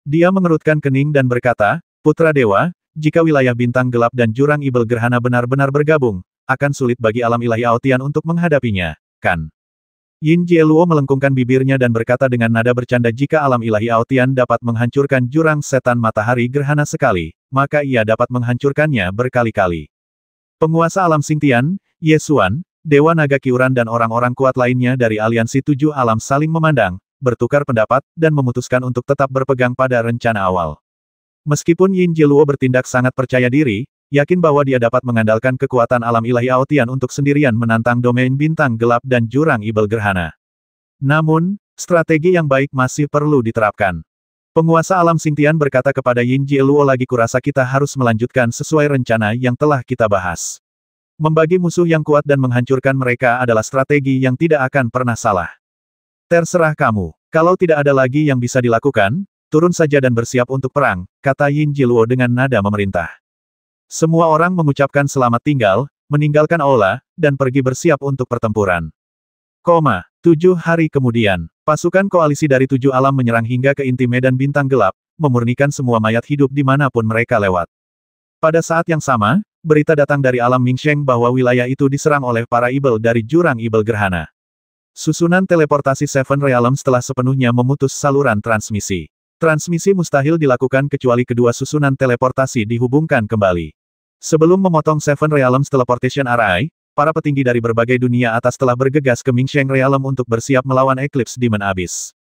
[SPEAKER 1] Dia mengerutkan kening dan berkata, putra dewa, jika wilayah bintang gelap dan jurang ibel gerhana benar-benar bergabung, akan sulit bagi alam ilahi Aotian untuk menghadapinya, kan? Yin Jieluo melengkungkan bibirnya dan berkata dengan nada bercanda, jika alam ilahi Aotian dapat menghancurkan jurang setan matahari gerhana sekali, maka ia dapat menghancurkannya berkali-kali. Penguasa alam Xingtian, Ye Xuan, Dewa Naga Kiuran dan orang-orang kuat lainnya dari aliansi 7 alam saling memandang, bertukar pendapat, dan memutuskan untuk tetap berpegang pada rencana awal. Meskipun Yin Jiluo bertindak sangat percaya diri, yakin bahwa dia dapat mengandalkan kekuatan alam ilahi Aotian untuk sendirian menantang domain bintang gelap dan jurang ibel gerhana. Namun, strategi yang baik masih perlu diterapkan. Penguasa alam Xingtian berkata kepada Yin Jiluo, lagi kurasa kita harus melanjutkan sesuai rencana yang telah kita bahas. Membagi musuh yang kuat dan menghancurkan mereka adalah strategi yang tidak akan pernah salah. Terserah kamu. Kalau tidak ada lagi yang bisa dilakukan, turun saja dan bersiap untuk perang, kata Yin Jiluo dengan nada memerintah. Semua orang mengucapkan selamat tinggal, meninggalkan aula, dan pergi bersiap untuk pertempuran. 7 hari kemudian, pasukan koalisi dari 7 alam menyerang hingga ke inti medan bintang gelap, memurnikan semua mayat hidup dimanapun mereka lewat. Pada saat yang sama, berita datang dari alam Mingsheng bahwa wilayah itu diserang oleh para ibel dari jurang ibel gerhana. Susunan teleportasi Seven Realms telah sepenuhnya memutus saluran transmisi. Transmisi mustahil dilakukan kecuali kedua susunan teleportasi dihubungkan kembali. Sebelum memotong Seven Realms Teleportation Array, para petinggi dari berbagai dunia atas telah bergegas ke Mingsheng Realm untuk bersiap melawan Eclipse Demon Abyss.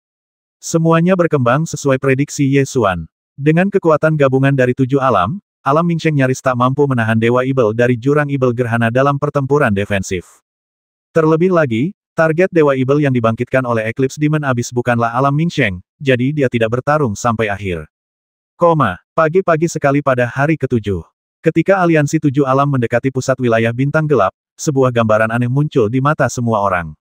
[SPEAKER 1] Semuanya berkembang sesuai prediksi Ye Xuan. Dengan kekuatan gabungan dari 7 alam, alam Mingsheng nyaris tak mampu menahan Dewa Ibel dari jurang ibel gerhana dalam pertempuran defensif. Terlebih lagi, target Dewa Ibel yang dibangkitkan oleh Eclipse Demon Abyss bukanlah alam Mingsheng, jadi dia tidak bertarung sampai akhir. Pagi-pagi sekali pada hari ke-7. Ketika aliansi 7 alam mendekati pusat wilayah bintang gelap, sebuah gambaran aneh muncul di mata semua orang.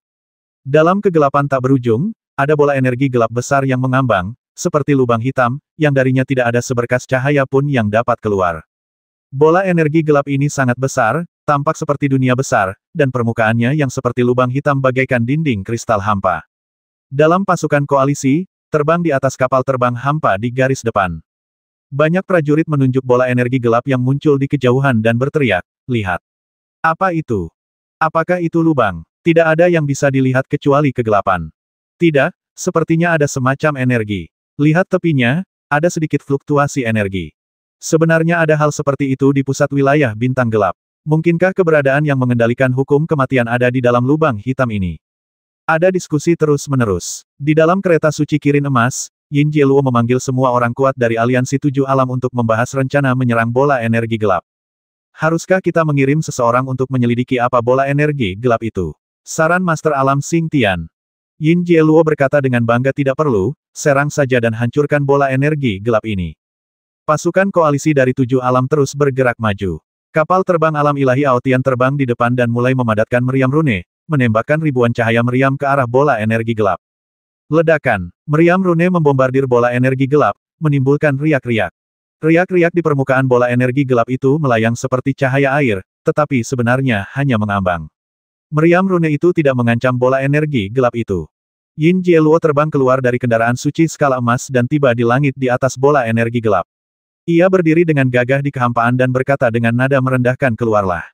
[SPEAKER 1] Dalam kegelapan tak berujung, ada bola energi gelap besar yang mengambang, seperti lubang hitam, yang darinya tidak ada seberkas cahaya pun yang dapat keluar. Bola energi gelap ini sangat besar, tampak seperti dunia besar, dan permukaannya yang seperti lubang hitam bagaikan dinding kristal hampa. Dalam pasukan koalisi, terbang di atas kapal terbang hampa di garis depan. Banyak prajurit menunjuk bola energi gelap yang muncul di kejauhan dan berteriak, "Lihat! Apa itu? Apakah itu lubang?" Tidak ada yang bisa dilihat kecuali kegelapan. Tidak, sepertinya ada semacam energi. Lihat tepinya, ada sedikit fluktuasi energi. Sebenarnya ada hal seperti itu di pusat wilayah bintang gelap. Mungkinkah keberadaan yang mengendalikan hukum kematian ada di dalam lubang hitam ini? Ada diskusi terus-menerus. Di dalam kereta suci Kirin Emas, Yin Jiluo memanggil semua orang kuat dari aliansi 7 alam untuk membahas rencana menyerang bola energi gelap. Haruskah kita mengirim seseorang untuk menyelidiki apa bola energi gelap itu? Saran Master Alam Xingtian. Yin Jiluo berkata dengan bangga, tidak perlu, serang saja dan hancurkan bola energi gelap ini. Pasukan koalisi dari 7 alam terus bergerak maju. Kapal terbang alam ilahi Aotian terbang di depan dan mulai memadatkan meriam rune, menembakkan ribuan cahaya meriam ke arah bola energi gelap. Ledakan. Meriam rune membombardir bola energi gelap, menimbulkan riak-riak. Riak-riak di permukaan bola energi gelap itu melayang seperti cahaya air, tetapi sebenarnya hanya mengambang. Meriam rune itu tidak mengancam bola energi gelap itu. Yin Jiluo terbang keluar dari kendaraan suci skala emas dan tiba di langit di atas bola energi gelap. Ia berdiri dengan gagah di kehampaan dan berkata dengan nada merendahkan, "Keluarlah.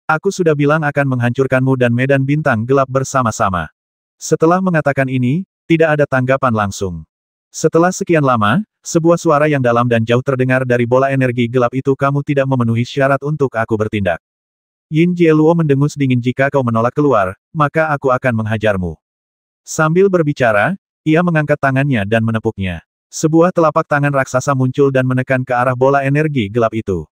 [SPEAKER 1] Aku sudah bilang akan menghancurkanmu dan medan bintang gelap bersama-sama." Setelah mengatakan ini, tidak ada tanggapan langsung. Setelah sekian lama, sebuah suara yang dalam dan jauh terdengar dari bola energi gelap itu, "Kamu tidak memenuhi syarat untuk aku bertindak. Yin Jiluo mendengus dingin, jika kau menolak keluar, maka aku akan menghajarmu." Sambil berbicara, ia mengangkat tangannya dan menepuknya. Sebuah telapak tangan raksasa muncul dan menekan ke arah bola energi gelap itu.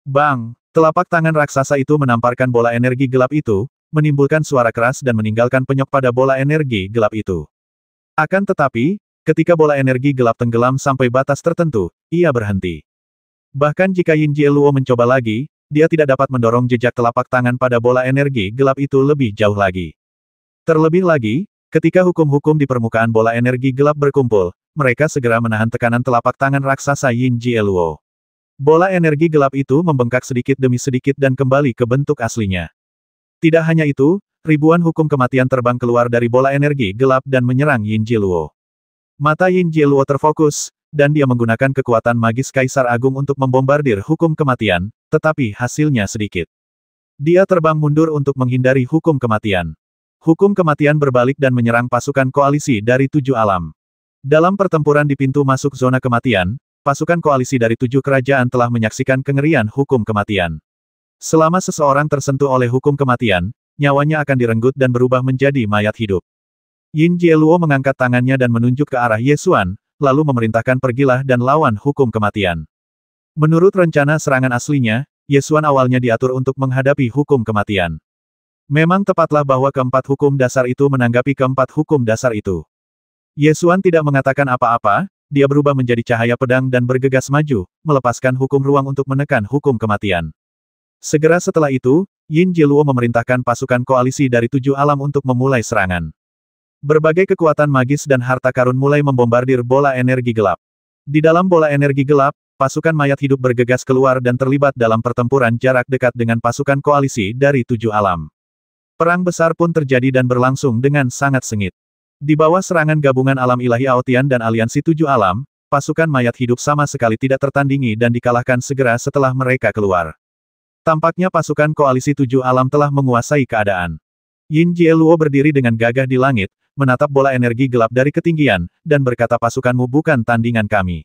[SPEAKER 1] Bang! Telapak tangan raksasa itu menamparkan bola energi gelap itu, menimbulkan suara keras dan meninggalkan penyok pada bola energi gelap itu. Akan tetapi, ketika bola energi gelap tenggelam sampai batas tertentu, ia berhenti. Bahkan jika Yin Jiluo mencoba lagi, dia tidak dapat mendorong jejak telapak tangan pada bola energi gelap itu lebih jauh lagi. Terlebih lagi, ketika hukum-hukum di permukaan bola energi gelap berkumpul, mereka segera menahan tekanan telapak tangan raksasa Yin Jiluo. Bola energi gelap itu membengkak sedikit demi sedikit dan kembali ke bentuk aslinya. Tidak hanya itu, ribuan hukum kematian terbang keluar dari bola energi gelap dan menyerang Yin Jiluo. Mata Yin Jiluo terfokus, dan dia menggunakan kekuatan magis Kaisar Agung untuk membombardir hukum kematian, tetapi hasilnya sedikit. Dia terbang mundur untuk menghindari hukum kematian. Hukum kematian berbalik dan menyerang pasukan koalisi dari 7 alam. Dalam pertempuran di pintu masuk zona kematian, pasukan koalisi dari 7 kerajaan telah menyaksikan kengerian hukum kematian. Selama seseorang tersentuh oleh hukum kematian, nyawanya akan direnggut dan berubah menjadi mayat hidup. Yin Jieluo mengangkat tangannya dan menunjuk ke arah Ye Xuan, lalu memerintahkan pergilah dan lawan hukum kematian. Menurut rencana serangan aslinya, Ye Xuan awalnya diatur untuk menghadapi hukum kematian. Memang tepatlah bahwa keempat hukum dasar itu menanggapi keempat hukum dasar itu. Ye Xuan tidak mengatakan apa-apa, dia berubah menjadi cahaya pedang dan bergegas maju, melepaskan hukum ruang untuk menekan hukum kematian. Segera setelah itu, Yin Jieluo memerintahkan pasukan koalisi dari 7 alam untuk memulai serangan. Berbagai kekuatan magis dan harta karun mulai membombardir bola energi gelap. Di dalam bola energi gelap, pasukan mayat hidup bergegas keluar dan terlibat dalam pertempuran jarak dekat dengan pasukan koalisi dari 7 alam. Perang besar pun terjadi dan berlangsung dengan sangat sengit. Di bawah serangan gabungan alam ilahi Aotian dan aliansi 7 alam, pasukan mayat hidup sama sekali tidak tertandingi dan dikalahkan segera setelah mereka keluar. Tampaknya pasukan koalisi 7 alam telah menguasai keadaan. Yin Jieluo berdiri dengan gagah di langit, menatap bola energi gelap dari ketinggian, dan berkata pasukanmu bukan tandingan kami.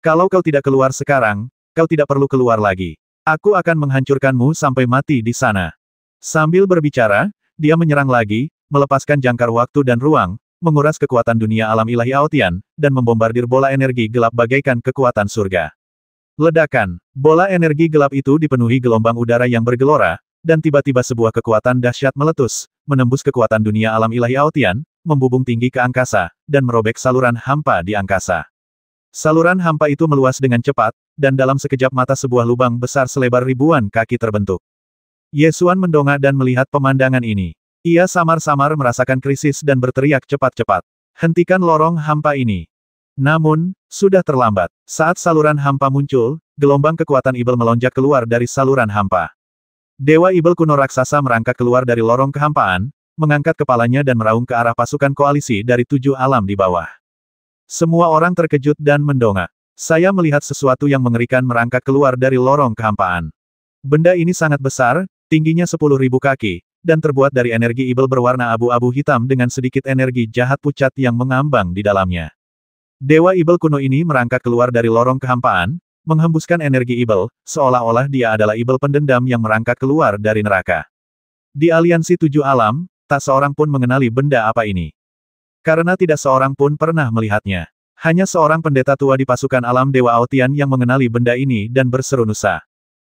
[SPEAKER 1] Kalau kau tidak keluar sekarang, kau tidak perlu keluar lagi. Aku akan menghancurkanmu sampai mati di sana. Sambil berbicara, dia menyerang lagi, melepaskan jangkar waktu dan ruang, menguras kekuatan dunia alam ilahi Aotian, dan membombardir bola energi gelap bagaikan kekuatan surga. Ledakan. Bola energi gelap itu dipenuhi gelombang udara yang bergelora, dan tiba-tiba sebuah kekuatan dahsyat meletus, menembus kekuatan dunia alam ilahi Aotian, membubung tinggi ke angkasa, dan merobek saluran hampa di angkasa. Saluran hampa itu meluas dengan cepat, dan dalam sekejap mata sebuah lubang besar selebar ribuan kaki terbentuk. Ye Xuan mendongak dan melihat pemandangan ini. Ia samar-samar merasakan krisis dan berteriak cepat-cepat. Hentikan lorong hampa ini. Namun, sudah terlambat. Saat saluran hampa muncul, gelombang kekuatan Ibel melonjak keluar dari saluran hampa. Dewa Ibel kuno raksasa merangkak keluar dari lorong kehampaan, mengangkat kepalanya dan meraung ke arah pasukan koalisi dari 7 alam di bawah. Semua orang terkejut dan mendongak. Saya melihat sesuatu yang mengerikan merangkak keluar dari lorong kehampaan. Benda ini sangat besar, tingginya 10.000 kaki, dan terbuat dari energi Ibel berwarna abu-abu hitam dengan sedikit energi jahat pucat yang mengambang di dalamnya. Dewa Ibel kuno ini merangkak keluar dari lorong kehampaan, menghembuskan energi Ibel, seolah-olah dia adalah Ibel pendendam yang merangkak keluar dari neraka. Di aliansi 7 alam, tak seorang pun mengenali benda apa ini. Karena tidak seorang pun pernah melihatnya. Hanya seorang pendeta tua di pasukan alam Dewa Aotian yang mengenali benda ini dan berseru Nusa.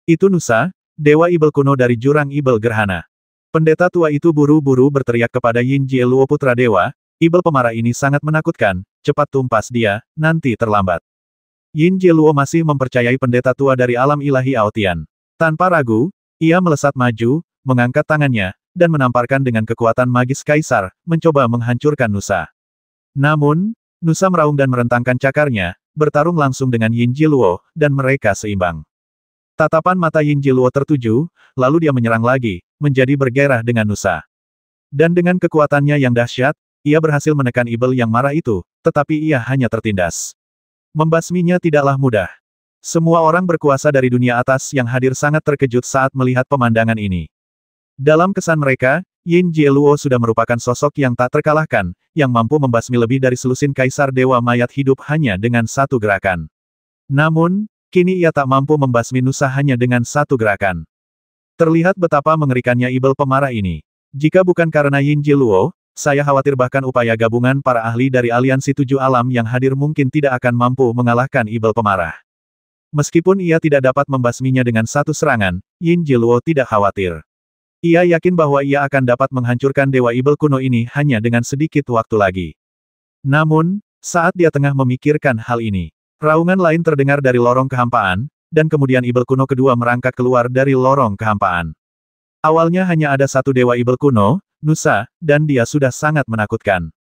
[SPEAKER 1] Itu Nusa, Dewa Ibel kuno dari jurang Ibel Gerhana. Pendeta tua itu buru-buru berteriak kepada Yin Jieluo putra dewa, Ibel pemarah ini sangat menakutkan, cepat tumpas dia, nanti terlambat. Yin Jieluo masih mempercayai pendeta tua dari alam ilahi Aotian. Tanpa ragu, ia melesat maju, mengangkat tangannya, dan menamparkan dengan kekuatan magis kaisar, mencoba menghancurkan Nusa. Namun, Nusa meraung dan merentangkan cakarnya, bertarung langsung dengan Yin Jieluo, dan mereka seimbang. Tatapan mata Yin Jieluo tertuju, lalu dia menyerang lagi, menjadi bergairah dengan Nusa. Dan dengan kekuatannya yang dahsyat, ia berhasil menekan Ibel yang marah itu, tetapi ia hanya tertindas. Membasminya tidaklah mudah. Semua orang berkuasa dari dunia atas yang hadir sangat terkejut saat melihat pemandangan ini. Dalam kesan mereka, Yin Jieluo sudah merupakan sosok yang tak terkalahkan, yang mampu membasmi lebih dari selusin kaisar dewa mayat hidup hanya dengan satu gerakan. Namun, kini ia tak mampu membasmi Nusa hanya dengan satu gerakan. Terlihat betapa mengerikannya Ibel pemarah ini. Jika bukan karena Yin Jieluo, saya khawatir bahkan upaya gabungan para ahli dari aliansi 7 alam yang hadir mungkin tidak akan mampu mengalahkan Ibel pemarah. Meskipun ia tidak dapat membasminya dengan satu serangan, Yin Jieluo tidak khawatir. Ia yakin bahwa ia akan dapat menghancurkan Dewa Ibel kuno ini hanya dengan sedikit waktu lagi. Namun, saat dia tengah memikirkan hal ini, raungan lain terdengar dari lorong kehampaan, dan kemudian Ibel kuno kedua merangkak keluar dari lorong kehampaan. Awalnya hanya ada satu Dewa Ibel kuno, Nusa, dan dia sudah sangat menakutkan.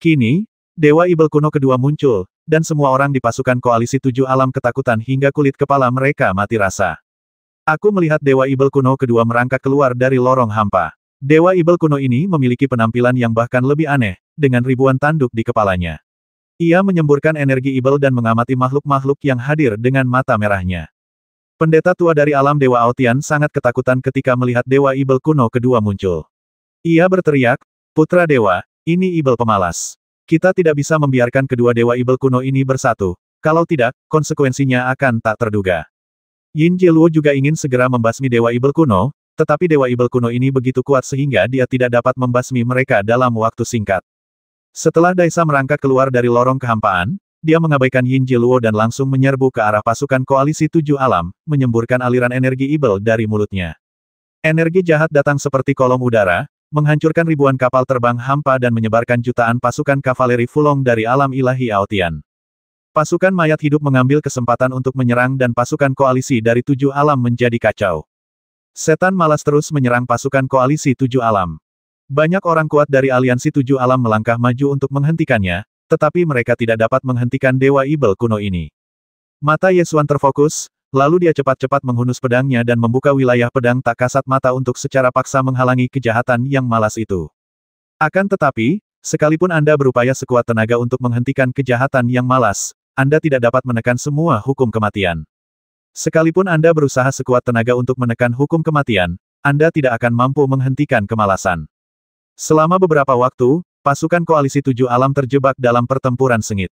[SPEAKER 1] Kini, Dewa Ibel kuno kedua muncul, dan semua orang di pasukan koalisi 7 alam ketakutan hingga kulit kepala mereka mati rasa. Aku melihat Dewa Ibel kuno kedua merangkak keluar dari lorong hampa. Dewa Ibel kuno ini memiliki penampilan yang bahkan lebih aneh, dengan ribuan tanduk di kepalanya. Ia menyemburkan energi Ibel dan mengamati makhluk-makhluk yang hadir dengan mata merahnya. Pendeta tua dari alam Dewa Aotian sangat ketakutan ketika melihat Dewa Ibel kuno kedua muncul. Ia berteriak, "Putra Dewa, ini Ibel pemalas. Kita tidak bisa membiarkan kedua Dewa Ibel kuno ini bersatu. Kalau tidak, konsekuensinya akan tak terduga." Yin Jieluo juga ingin segera membasmi Dewa Ibel kuno, tetapi Dewa Ibel kuno ini begitu kuat sehingga dia tidak dapat membasmi mereka dalam waktu singkat. Setelah Daisa merangkak keluar dari lorong kehampaan, dia mengabaikan Yin Jiluo dan langsung menyerbu ke arah pasukan koalisi tujuh alam, menyemburkan aliran energi Ibel dari mulutnya. Energi jahat datang seperti kolom udara, menghancurkan ribuan kapal terbang hampa dan menyebarkan jutaan pasukan kavaleri Fulong dari alam ilahi Aotian. Pasukan mayat hidup mengambil kesempatan untuk menyerang dan pasukan koalisi dari tujuh alam menjadi kacau. Setan malas terus menyerang pasukan koalisi tujuh alam. Banyak orang kuat dari aliansi tujuh alam melangkah maju untuk menghentikannya, tetapi mereka tidak dapat menghentikan Dewa Ibel kuno ini. Mata Yesuan terfokus, lalu dia cepat-cepat menghunus pedangnya dan membuka wilayah pedang tak kasat mata untuk secara paksa menghalangi kejahatan yang malas itu. Akan tetapi, sekalipun Anda berupaya sekuat tenaga untuk menghentikan kejahatan yang malas, Anda tidak dapat menekan semua hukum kematian. Sekalipun Anda berusaha sekuat tenaga untuk menekan hukum kematian, Anda tidak akan mampu menghentikan kemalasan. Selama beberapa waktu, pasukan koalisi tujuh alam terjebak dalam pertempuran sengit.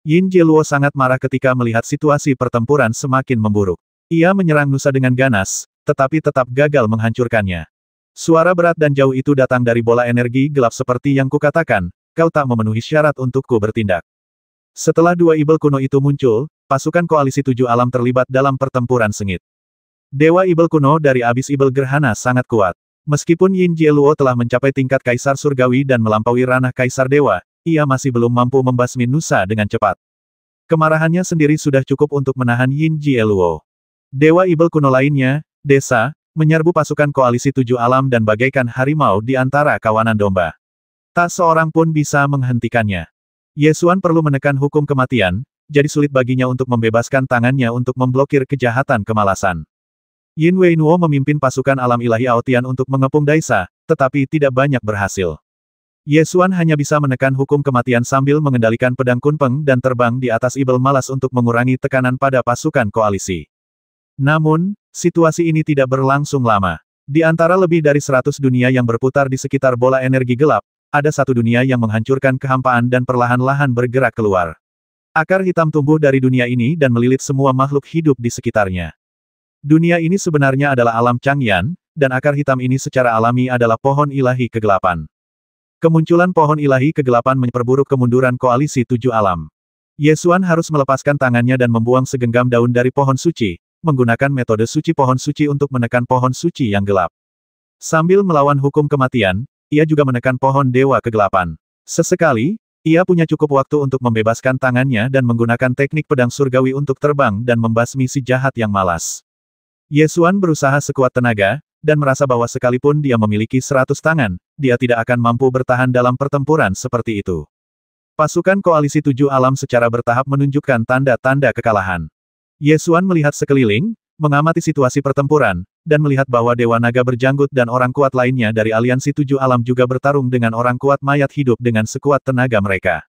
[SPEAKER 1] Yin Jiluo sangat marah ketika melihat situasi pertempuran semakin memburuk. Ia menyerang Nusa dengan ganas, tetapi tetap gagal menghancurkannya. Suara berat dan jauh itu datang dari bola energi gelap seperti yang kukatakan, kau tak memenuhi syarat untukku bertindak. Setelah dua Ibel kuno itu muncul, pasukan koalisi tujuh alam terlibat dalam pertempuran sengit. Dewa Ibel kuno dari abis Ibel Gerhana sangat kuat. Meskipun Yin Jiluo telah mencapai tingkat Kaisar Surgawi dan melampaui ranah Kaisar Dewa, ia masih belum mampu membasmi Nusa dengan cepat. Kemarahannya sendiri sudah cukup untuk menahan Yin Jiluo. Dewa Ibel kuno lainnya, Desa, menyerbu pasukan koalisi tujuh alam dan bagaikan harimau di antara kawanan domba. Tak seorang pun bisa menghentikannya. Yesuan perlu menekan hukum kematian, jadi sulit baginya untuk membebaskan tangannya untuk memblokir kejahatan kemalasan. Yin Weinuo memimpin pasukan alam ilahi Aotian untuk mengepung Daisa, tetapi tidak banyak berhasil. Yesuan hanya bisa menekan hukum kematian sambil mengendalikan pedang kunpeng dan terbang di atas Ibel malas untuk mengurangi tekanan pada pasukan koalisi. Namun, situasi ini tidak berlangsung lama. Di antara lebih dari 100 dunia yang berputar di sekitar bola energi gelap, ada satu dunia yang menghancurkan kehampaan dan perlahan-lahan bergerak keluar. Akar hitam tumbuh dari dunia ini dan melilit semua makhluk hidup di sekitarnya. Dunia ini sebenarnya adalah alam Changyan, dan akar hitam ini secara alami adalah pohon ilahi kegelapan. Kemunculan pohon ilahi kegelapan memperburuk kemunduran koalisi tujuh alam. Yesuan harus melepaskan tangannya dan membuang segenggam daun dari pohon suci, menggunakan metode suci pohon suci untuk menekan pohon suci yang gelap. Sambil melawan hukum kematian, ia juga menekan pohon dewa kegelapan. Sesekali, ia punya cukup waktu untuk membebaskan tangannya dan menggunakan teknik pedang surgawi untuk terbang dan membasmi si jahat yang malas. Yesuan berusaha sekuat tenaga, dan merasa bahwa sekalipun dia memiliki 100 tangan, dia tidak akan mampu bertahan dalam pertempuran seperti itu. Pasukan koalisi tujuh alam secara bertahap menunjukkan tanda-tanda kekalahan. Yesuan melihat sekeliling, mengamati situasi pertempuran, dan melihat bahwa Dewa Naga berjanggut dan orang kuat lainnya dari aliansi tujuh alam juga bertarung dengan orang kuat mayat hidup dengan sekuat tenaga mereka.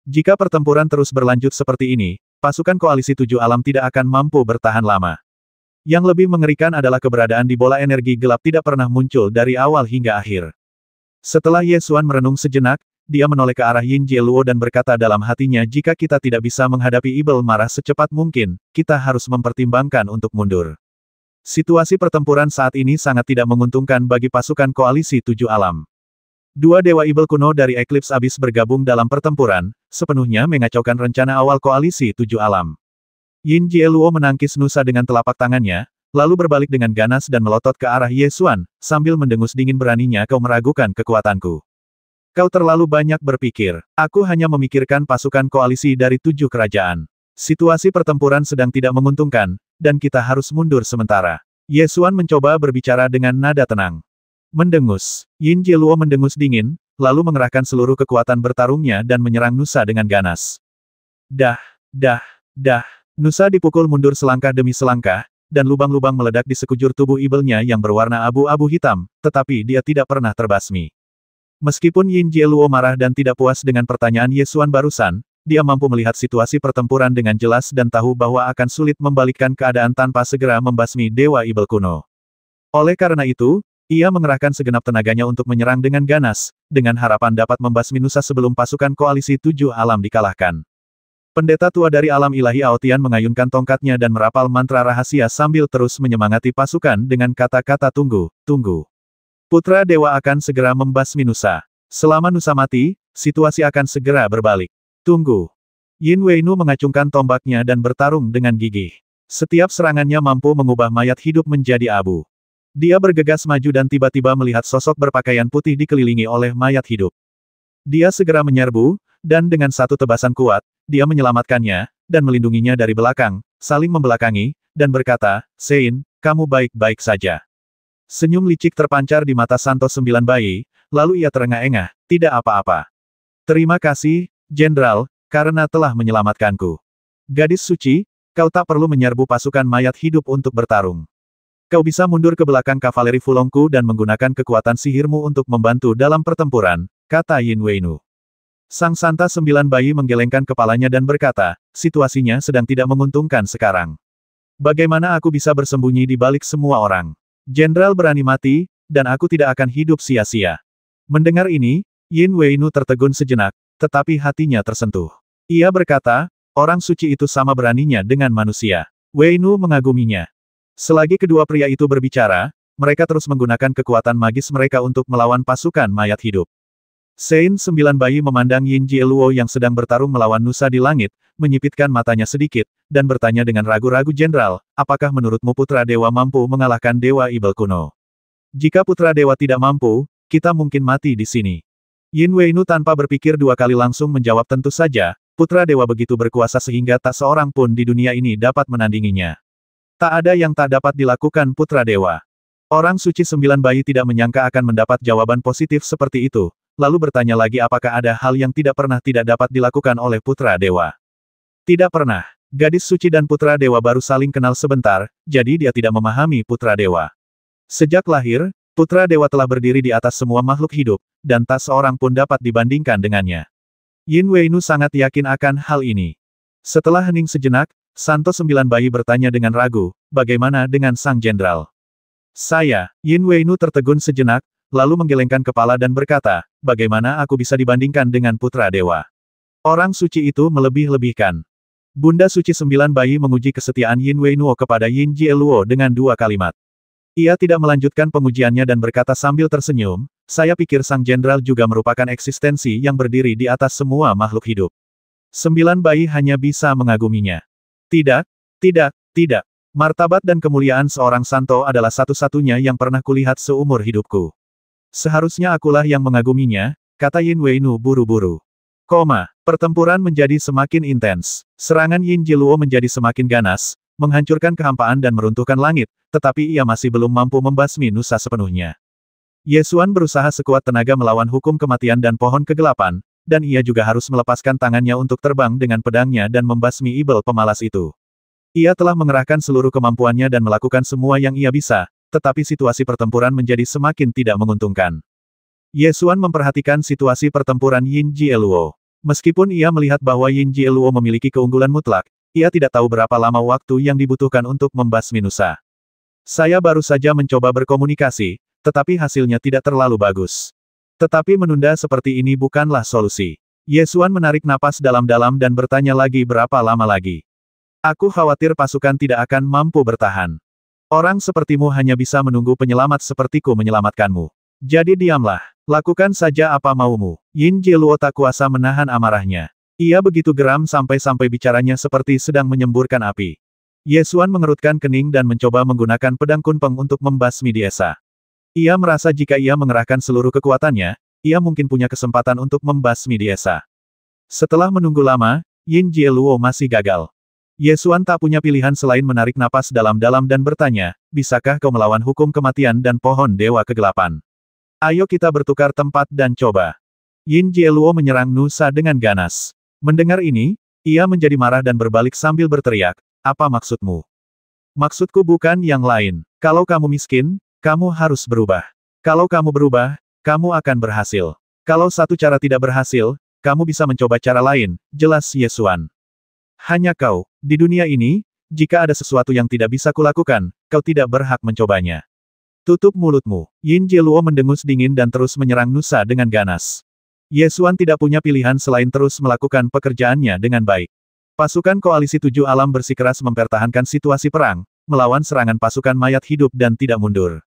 [SPEAKER 1] Jika pertempuran terus berlanjut seperti ini, pasukan koalisi tujuh alam tidak akan mampu bertahan lama. Yang lebih mengerikan adalah keberadaan di bola energi gelap tidak pernah muncul dari awal hingga akhir. Setelah Yesuan merenung sejenak, dia menoleh ke arah Yin Jiluo dan berkata dalam hatinya, jika kita tidak bisa menghadapi Ibel marah secepat mungkin, kita harus mempertimbangkan untuk mundur. Situasi pertempuran saat ini sangat tidak menguntungkan bagi pasukan koalisi tujuh alam. Dua Dewa Ibel kuno dari Eclipse Abyss bergabung dalam pertempuran, sepenuhnya mengacaukan rencana awal koalisi tujuh alam. Yin Jiluo menangkis Nusa dengan telapak tangannya, lalu berbalik dengan ganas dan melotot ke arah Yesuan, sambil mendengus dingin, beraninya kau meragukan kekuatanku. Kau terlalu banyak berpikir. Aku hanya memikirkan pasukan koalisi dari 7 kerajaan. Situasi pertempuran sedang tidak menguntungkan, dan kita harus mundur sementara. Yesuan mencoba berbicara dengan nada tenang. Mendengus. Yin Jiluo mendengus dingin, lalu mengerahkan seluruh kekuatan bertarungnya dan menyerang Nusa dengan ganas. Dah. Nusa dipukul mundur selangkah demi selangkah, dan lubang-lubang meledak di sekujur tubuh Ibelnya yang berwarna abu-abu hitam, tetapi dia tidak pernah terbasmi. Meskipun Yin Jiluo marah dan tidak puas dengan pertanyaan Yesuan barusan, dia mampu melihat situasi pertempuran dengan jelas dan tahu bahwa akan sulit membalikkan keadaan tanpa segera membasmi Dewa Ibel kuno. Oleh karena itu, ia mengerahkan segenap tenaganya untuk menyerang dengan ganas, dengan harapan dapat membasmi Nusa sebelum pasukan koalisi tujuh alam dikalahkan. Pendeta tua dari alam ilahi Aotian mengayunkan tongkatnya dan merapal mantra rahasia sambil terus menyemangati pasukan dengan kata-kata tunggu, tunggu. Putra Dewa akan segera membasmi Nusa. Selama Nusa mati, situasi akan segera berbalik. Tunggu. Yin Weinu mengacungkan tombaknya dan bertarung dengan gigih. Setiap serangannya mampu mengubah mayat hidup menjadi abu. Dia bergegas maju dan tiba-tiba melihat sosok berpakaian putih dikelilingi oleh mayat hidup. Dia segera menyerbu, dan dengan satu tebasan kuat, dia menyelamatkannya, dan melindunginya dari belakang, saling membelakangi, dan berkata, Sein, kamu baik-baik saja. Senyum licik terpancar di mata Santo Sembilan Bayi, lalu ia terengah-engah, tidak apa-apa. Terima kasih, Jenderal, karena telah menyelamatkanku. Gadis suci, kau tak perlu menyerbu pasukan mayat hidup untuk bertarung. Kau bisa mundur ke belakang kavaleri Fulongku dan menggunakan kekuatan sihirmu untuk membantu dalam pertempuran, kata Yin Weinu. Sang Santa Sembilan Bayi menggelengkan kepalanya dan berkata, situasinya sedang tidak menguntungkan sekarang. Bagaimana aku bisa bersembunyi di balik semua orang? Jenderal berani mati, dan aku tidak akan hidup sia-sia. Mendengar ini, Yin Weinu tertegun sejenak, tetapi hatinya tersentuh. Ia berkata, orang suci itu sama beraninya dengan manusia. Weinu mengaguminya. Selagi kedua pria itu berbicara, mereka terus menggunakan kekuatan magis mereka untuk melawan pasukan mayat hidup. Sein Sembilan Bayi memandang Yin Jieluo yang sedang bertarung melawan Nusa di langit, menyipitkan matanya sedikit, dan bertanya dengan ragu-ragu, Jenderal, apakah menurutmu Putra Dewa mampu mengalahkan Dewa Ibel kuno? Jika Putra Dewa tidak mampu, kita mungkin mati di sini. Yin Weinu tanpa berpikir dua kali langsung menjawab, tentu saja, Putra Dewa begitu berkuasa sehingga tak seorang pun di dunia ini dapat menandinginya. Tak ada yang tak dapat dilakukan Putra Dewa. Orang suci Sembilan Bayi tidak menyangka akan mendapat jawaban positif seperti itu. Lalu bertanya lagi, apakah ada hal yang tidak dapat dilakukan oleh Putra Dewa? Tidak pernah. Gadis suci dan Putra Dewa baru saling kenal sebentar, jadi dia tidak memahami Putra Dewa. Sejak lahir, Putra Dewa telah berdiri di atas semua makhluk hidup, dan tak seorang pun dapat dibandingkan dengannya. Yin Weinu sangat yakin akan hal ini. Setelah hening sejenak, Santo Sembilan Bayi bertanya dengan ragu, bagaimana dengan Sang Jenderal? Yin Weinu tertegun sejenak, lalu menggelengkan kepala dan berkata, bagaimana aku bisa dibandingkan dengan Putra Dewa? Orang suci itu melebih-lebihkan. Bunda Suci Sembilan Bayi menguji kesetiaan Yin Weinu kepada Yin Jieluo dengan dua kalimat. Ia tidak melanjutkan pengujiannya dan berkata sambil tersenyum, saya pikir Sang Jenderal juga merupakan eksistensi yang berdiri di atas semua makhluk hidup. Sembilan Bayi hanya bisa mengaguminya. Tidak, tidak, tidak. Martabat dan kemuliaan seorang santo adalah satu-satunya yang pernah kulihat seumur hidupku. Seharusnya akulah yang mengaguminya, kata Yin Weinu buru-buru. Pertempuran menjadi semakin intens. Serangan Yin Jieluo menjadi semakin ganas, menghancurkan kehampaan dan meruntuhkan langit, tetapi ia masih belum mampu membasmi Nusa sepenuhnya. Yesuan berusaha sekuat tenaga melawan hukum kematian dan pohon kegelapan, dan ia juga harus melepaskan tangannya untuk terbang dengan pedangnya dan membasmi ibel pemalas itu. Ia telah mengerahkan seluruh kemampuannya dan melakukan semua yang ia bisa, tetapi situasi pertempuran menjadi semakin tidak menguntungkan. Yesuan memperhatikan situasi pertempuran Yin Jieluo. Meskipun ia melihat bahwa Yin Jieluo memiliki keunggulan mutlak, ia tidak tahu berapa lama waktu yang dibutuhkan untuk membasmi Nusa. Saya baru saja mencoba berkomunikasi, tetapi hasilnya tidak terlalu bagus. Tetapi menunda seperti ini bukanlah solusi. Yesuan menarik napas dalam-dalam dan bertanya lagi, berapa lama lagi? Aku khawatir pasukan tidak akan mampu bertahan. Orang sepertimu hanya bisa menunggu penyelamat sepertiku menyelamatkanmu. Jadi diamlah. Lakukan saja apa maumu. Yin Jieluo tak kuasa menahan amarahnya. Ia begitu geram sampai-sampai bicaranya seperti sedang menyemburkan api. Yesuan mengerutkan kening dan mencoba menggunakan pedang kunpeng untuk membasmi Diesa. Ia merasa jika ia mengerahkan seluruh kekuatannya, ia mungkin punya kesempatan untuk membasmi Diesa. Setelah menunggu lama, Yin Jieluo masih gagal. Yesuan tak punya pilihan selain menarik napas dalam-dalam dan bertanya, bisakah kau melawan hukum kematian dan pohon dewa kegelapan? Ayo kita bertukar tempat dan coba. Yin Jieluo menyerang Nusa dengan ganas. Mendengar ini, ia menjadi marah dan berbalik sambil berteriak, apa maksudmu? Maksudku bukan yang lain. Kalau kamu miskin, kamu harus berubah. Kalau kamu berubah, kamu akan berhasil. Kalau satu cara tidak berhasil, kamu bisa mencoba cara lain, jelas Yesuan. Hanya kau, di dunia ini, jika ada sesuatu yang tidak bisa kulakukan, kau tidak berhak mencobanya. Tutup mulutmu. Yin Jieluo mendengus dingin dan terus menyerang Nusa dengan ganas. Yesuan tidak punya pilihan selain terus melakukan pekerjaannya dengan baik. Pasukan Koalisi Tujuh Alam bersikeras mempertahankan situasi perang, melawan serangan pasukan mayat hidup dan tidak mundur.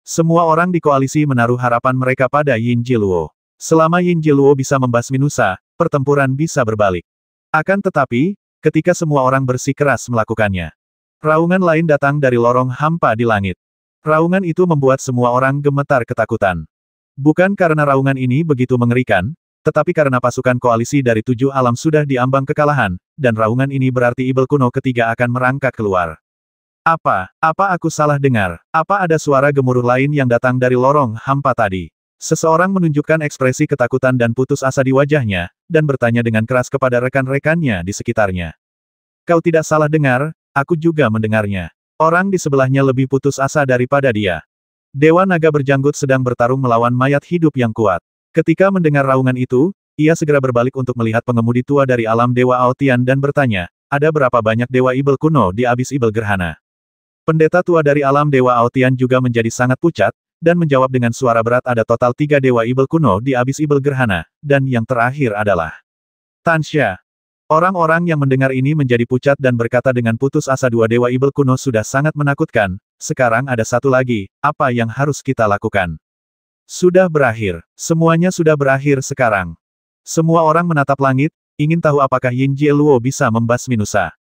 [SPEAKER 1] Semua orang di koalisi menaruh harapan mereka pada Yin Jiluo. Selama Yin Jiluo bisa membasmi Nusa, pertempuran bisa berbalik. Akan tetapi, ketika semua orang bersikeras melakukannya, raungan lain datang dari lorong hampa di langit. Raungan itu membuat semua orang gemetar ketakutan. Bukan karena raungan ini begitu mengerikan, tetapi karena pasukan koalisi dari Tujuh Alam sudah diambang kekalahan, dan raungan ini berarti Ibel kuno ketiga akan merangkak keluar. Apa aku salah dengar? Apa ada suara gemuruh lain yang datang dari lorong hampa tadi? Seseorang menunjukkan ekspresi ketakutan dan putus asa di wajahnya, dan bertanya dengan keras kepada rekan-rekannya di sekitarnya. Kau tidak salah dengar, aku juga mendengarnya. Orang di sebelahnya lebih putus asa daripada dia. Dewa Naga Berjanggut sedang bertarung melawan mayat hidup yang kuat. Ketika mendengar raungan itu, ia segera berbalik untuk melihat pengemudi tua dari alam Dewa Aotian dan bertanya, ada berapa banyak Dewa Ibel kuno di abis Ibel Gerhana? Pendeta tua dari alam Dewa Aotian juga menjadi sangat pucat, dan menjawab dengan suara berat ada total 3 Dewa Ibel kuno di abis Ibel Gerhana, dan yang terakhir adalah Tansha. Orang-orang yang mendengar ini menjadi pucat dan berkata dengan putus asa 2 Dewa Ibel kuno sudah sangat menakutkan, sekarang ada satu lagi, apa yang harus kita lakukan? Sudah berakhir. Semuanya sudah berakhir sekarang. Semua orang menatap langit, ingin tahu apakah Yin Jiluo bisa membasmi Nusa.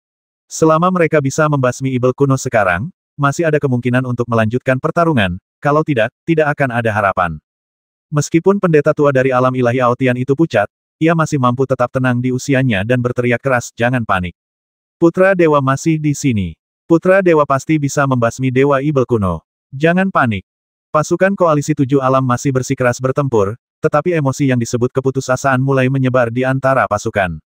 [SPEAKER 1] Selama mereka bisa membasmi Ibel kuno sekarang, masih ada kemungkinan untuk melanjutkan pertarungan, kalau tidak, tidak akan ada harapan. Meskipun pendeta tua dari alam ilahi Aotian itu pucat, ia masih mampu tetap tenang di usianya dan berteriak keras, jangan panik. Putra Dewa masih di sini. Putra Dewa pasti bisa membasmi Dewa Ibel kuno. Jangan panik. Pasukan Koalisi Tujuh Alam masih bersikeras bertempur, tetapi emosi yang disebut keputusasaan mulai menyebar di antara pasukan.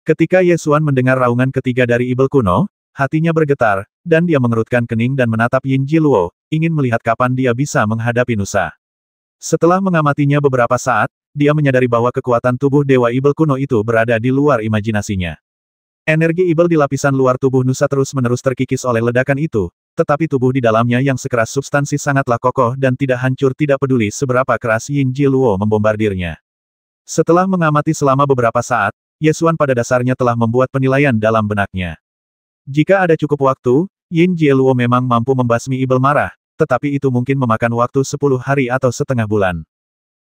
[SPEAKER 1] Ketika Yesuan mendengar raungan ketiga dari Ibel kuno, hatinya bergetar, dan dia mengerutkan kening dan menatap Yin Jiluo, ingin melihat kapan dia bisa menghadapi Nusa. Setelah mengamatinya beberapa saat, dia menyadari bahwa kekuatan tubuh Dewa Ibel kuno itu berada di luar imajinasinya. Energi Ibel di lapisan luar tubuh Nusa terus-menerus terkikis oleh ledakan itu, tetapi tubuh di dalamnya yang sekeras substansi sangatlah kokoh dan tidak hancur tidak peduli seberapa keras Yin Jiluo membombardirnya. Setelah mengamati selama beberapa saat, Yesuan pada dasarnya telah membuat penilaian dalam benaknya. Jika ada cukup waktu, Yin Jiluo memang mampu membasmi Ibel marah, tetapi itu mungkin memakan waktu 10 hari atau setengah bulan.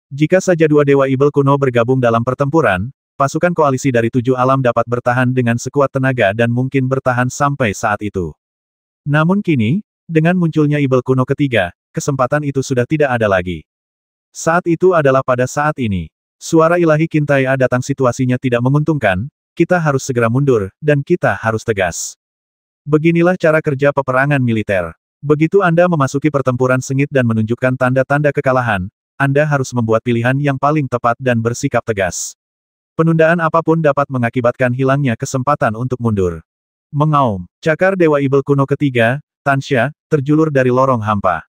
[SPEAKER 1] Jika saja 2 Dewa Ibel kuno bergabung dalam pertempuran, pasukan koalisi dari 7 alam dapat bertahan dengan sekuat tenaga dan mungkin bertahan sampai saat itu. Namun kini, dengan munculnya Ibel kuno ketiga, kesempatan itu sudah tidak ada lagi. Saat itu adalah pada saat ini. Suara ilahi Kintaya datang situasinya tidak menguntungkan, kita harus segera mundur, dan kita harus tegas. Beginilah cara kerja peperangan militer. Begitu Anda memasuki pertempuran sengit dan menunjukkan tanda-tanda kekalahan, Anda harus membuat pilihan yang paling tepat dan bersikap tegas. Penundaan apapun dapat mengakibatkan hilangnya kesempatan untuk mundur. Mengaum, cakar Dewa Ibel kuno ketiga, Tansha, terjulur dari lorong hampa.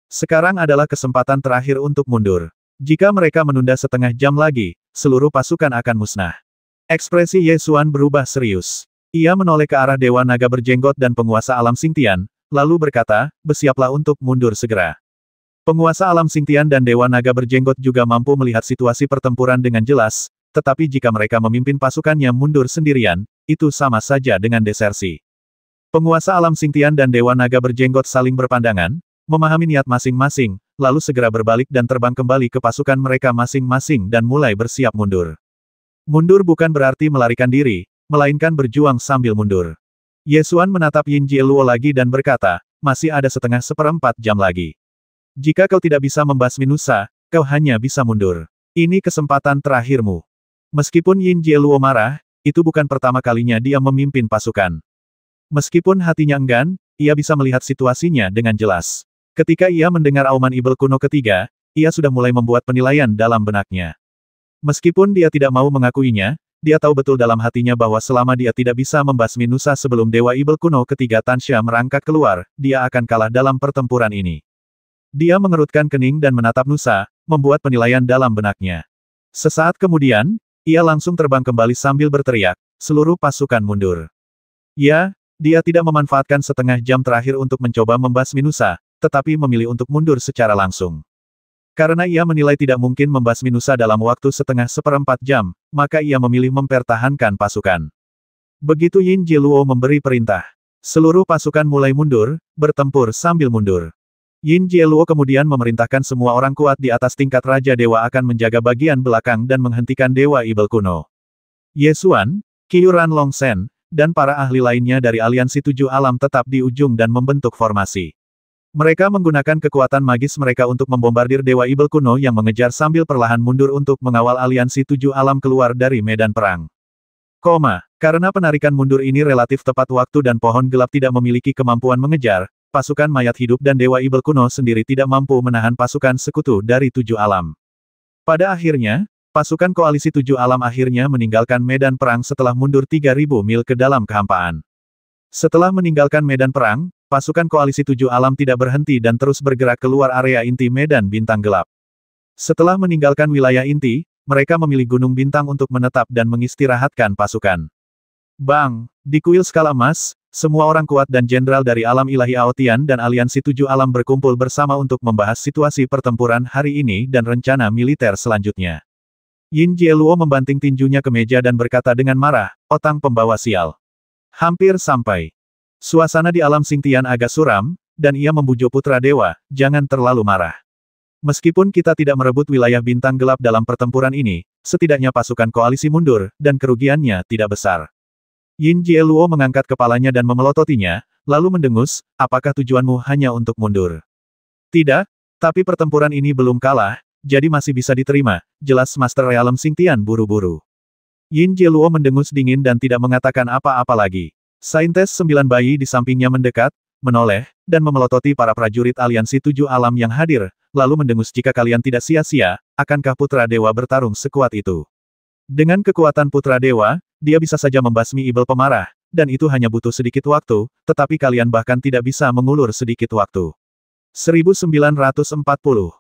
[SPEAKER 1] Sekarang adalah kesempatan terakhir untuk mundur. Jika mereka menunda setengah jam lagi, seluruh pasukan akan musnah. Ekspresi Yesuan berubah serius. Ia menoleh ke arah Dewa Naga Berjenggot dan penguasa alam Xingtian, lalu berkata, bersiaplah untuk mundur segera. Penguasa alam Xingtian dan Dewa Naga Berjenggot juga mampu melihat situasi pertempuran dengan jelas, tetapi jika mereka memimpin pasukannya mundur sendirian, itu sama saja dengan desersi. Penguasa alam Xingtian dan Dewa Naga Berjenggot saling berpandangan, memahami niat masing-masing, lalu segera berbalik dan terbang kembali ke pasukan mereka masing-masing dan mulai bersiap mundur. Mundur bukan berarti melarikan diri, melainkan berjuang sambil mundur. Yesuan menatap Yin Jiluo lagi dan berkata, masih ada setengah seperempat jam lagi. Jika kau tidak bisa membasmi Nusa, kau hanya bisa mundur. Ini kesempatan terakhirmu. Meskipun Yin Jiluo marah, itu bukan pertama kalinya dia memimpin pasukan. Meskipun hatinya enggan, ia bisa melihat situasinya dengan jelas. Ketika ia mendengar auman Ibel kuno ketiga, ia sudah mulai membuat penilaian dalam benaknya. Meskipun dia tidak mau mengakuinya, dia tahu betul dalam hatinya bahwa selama dia tidak bisa membasmi Nusa sebelum Dewa Ibel kuno ketiga Tansha merangkak keluar, dia akan kalah dalam pertempuran ini. Dia mengerutkan kening dan menatap Nusa, membuat penilaian dalam benaknya. Sesaat kemudian, ia langsung terbang kembali sambil berteriak, seluruh pasukan mundur. Ya, dia tidak memanfaatkan setengah jam terakhir untuk mencoba membasmi Nusa, tetapi memilih untuk mundur secara langsung. Karena ia menilai tidak mungkin membasmi Nusa dalam waktu setengah seperempat jam, maka ia memilih mempertahankan pasukan. Begitu Yin Jiluo memberi perintah, seluruh pasukan mulai mundur, bertempur sambil mundur. Yin Jiluo kemudian memerintahkan semua orang kuat di atas tingkat Raja Dewa akan menjaga bagian belakang dan menghentikan Dewa Ibel kuno. Ye Xuan, Qiuran Longsen, dan para ahli lainnya dari aliansi tujuh alam tetap di ujung dan membentuk formasi. Mereka menggunakan kekuatan magis mereka untuk membombardir Dewa Ibel kuno yang mengejar sambil perlahan mundur untuk mengawal aliansi tujuh alam keluar dari medan perang. Karena penarikan mundur ini relatif tepat waktu dan pohon gelap tidak memiliki kemampuan mengejar, pasukan mayat hidup dan Dewa Ibel kuno sendiri tidak mampu menahan pasukan sekutu dari tujuh alam. Pada akhirnya, pasukan koalisi tujuh alam akhirnya meninggalkan medan perang setelah mundur 3.000 mil ke dalam kehampaan. Setelah meninggalkan medan perang, pasukan koalisi tujuh alam tidak berhenti dan terus bergerak keluar area inti medan bintang gelap. Setelah meninggalkan wilayah inti, mereka memilih Gunung Bintang untuk menetap dan mengistirahatkan pasukan. Bang! Di kuil skala emas, semua orang kuat dan jenderal dari alam ilahi Aotian dan aliansi tujuh alam berkumpul bersama untuk membahas situasi pertempuran hari ini dan rencana militer selanjutnya. Yin Jiluo membanting tinjunya ke meja dan berkata dengan marah, "Otang pembawa sial. Hampir sampai." Suasana di alam Xingtian agak suram, dan ia membujuk putra dewa, "Jangan terlalu marah. Meskipun kita tidak merebut wilayah bintang gelap dalam pertempuran ini, setidaknya pasukan koalisi mundur, dan kerugiannya tidak besar." Yin Jiluo mengangkat kepalanya dan memelototinya, lalu mendengus, "Apakah tujuanmu hanya untuk mundur?" "Tidak, tapi pertempuran ini belum kalah, jadi masih bisa diterima," jelas Master Realm Xingtian buru-buru. Yin Jiluo mendengus dingin dan tidak mengatakan apa-apa lagi. Saintes 9 bayi di sampingnya mendekat, menoleh, dan memelototi para prajurit aliansi tujuh alam yang hadir, lalu mendengus, "Jika kalian tidak sia-sia, akankah putra dewa bertarung sekuat itu?" Dengan kekuatan putra dewa, dia bisa saja membasmi Ibel pemarah, dan itu hanya butuh sedikit waktu, tetapi kalian bahkan tidak bisa mengulur sedikit waktu. 1940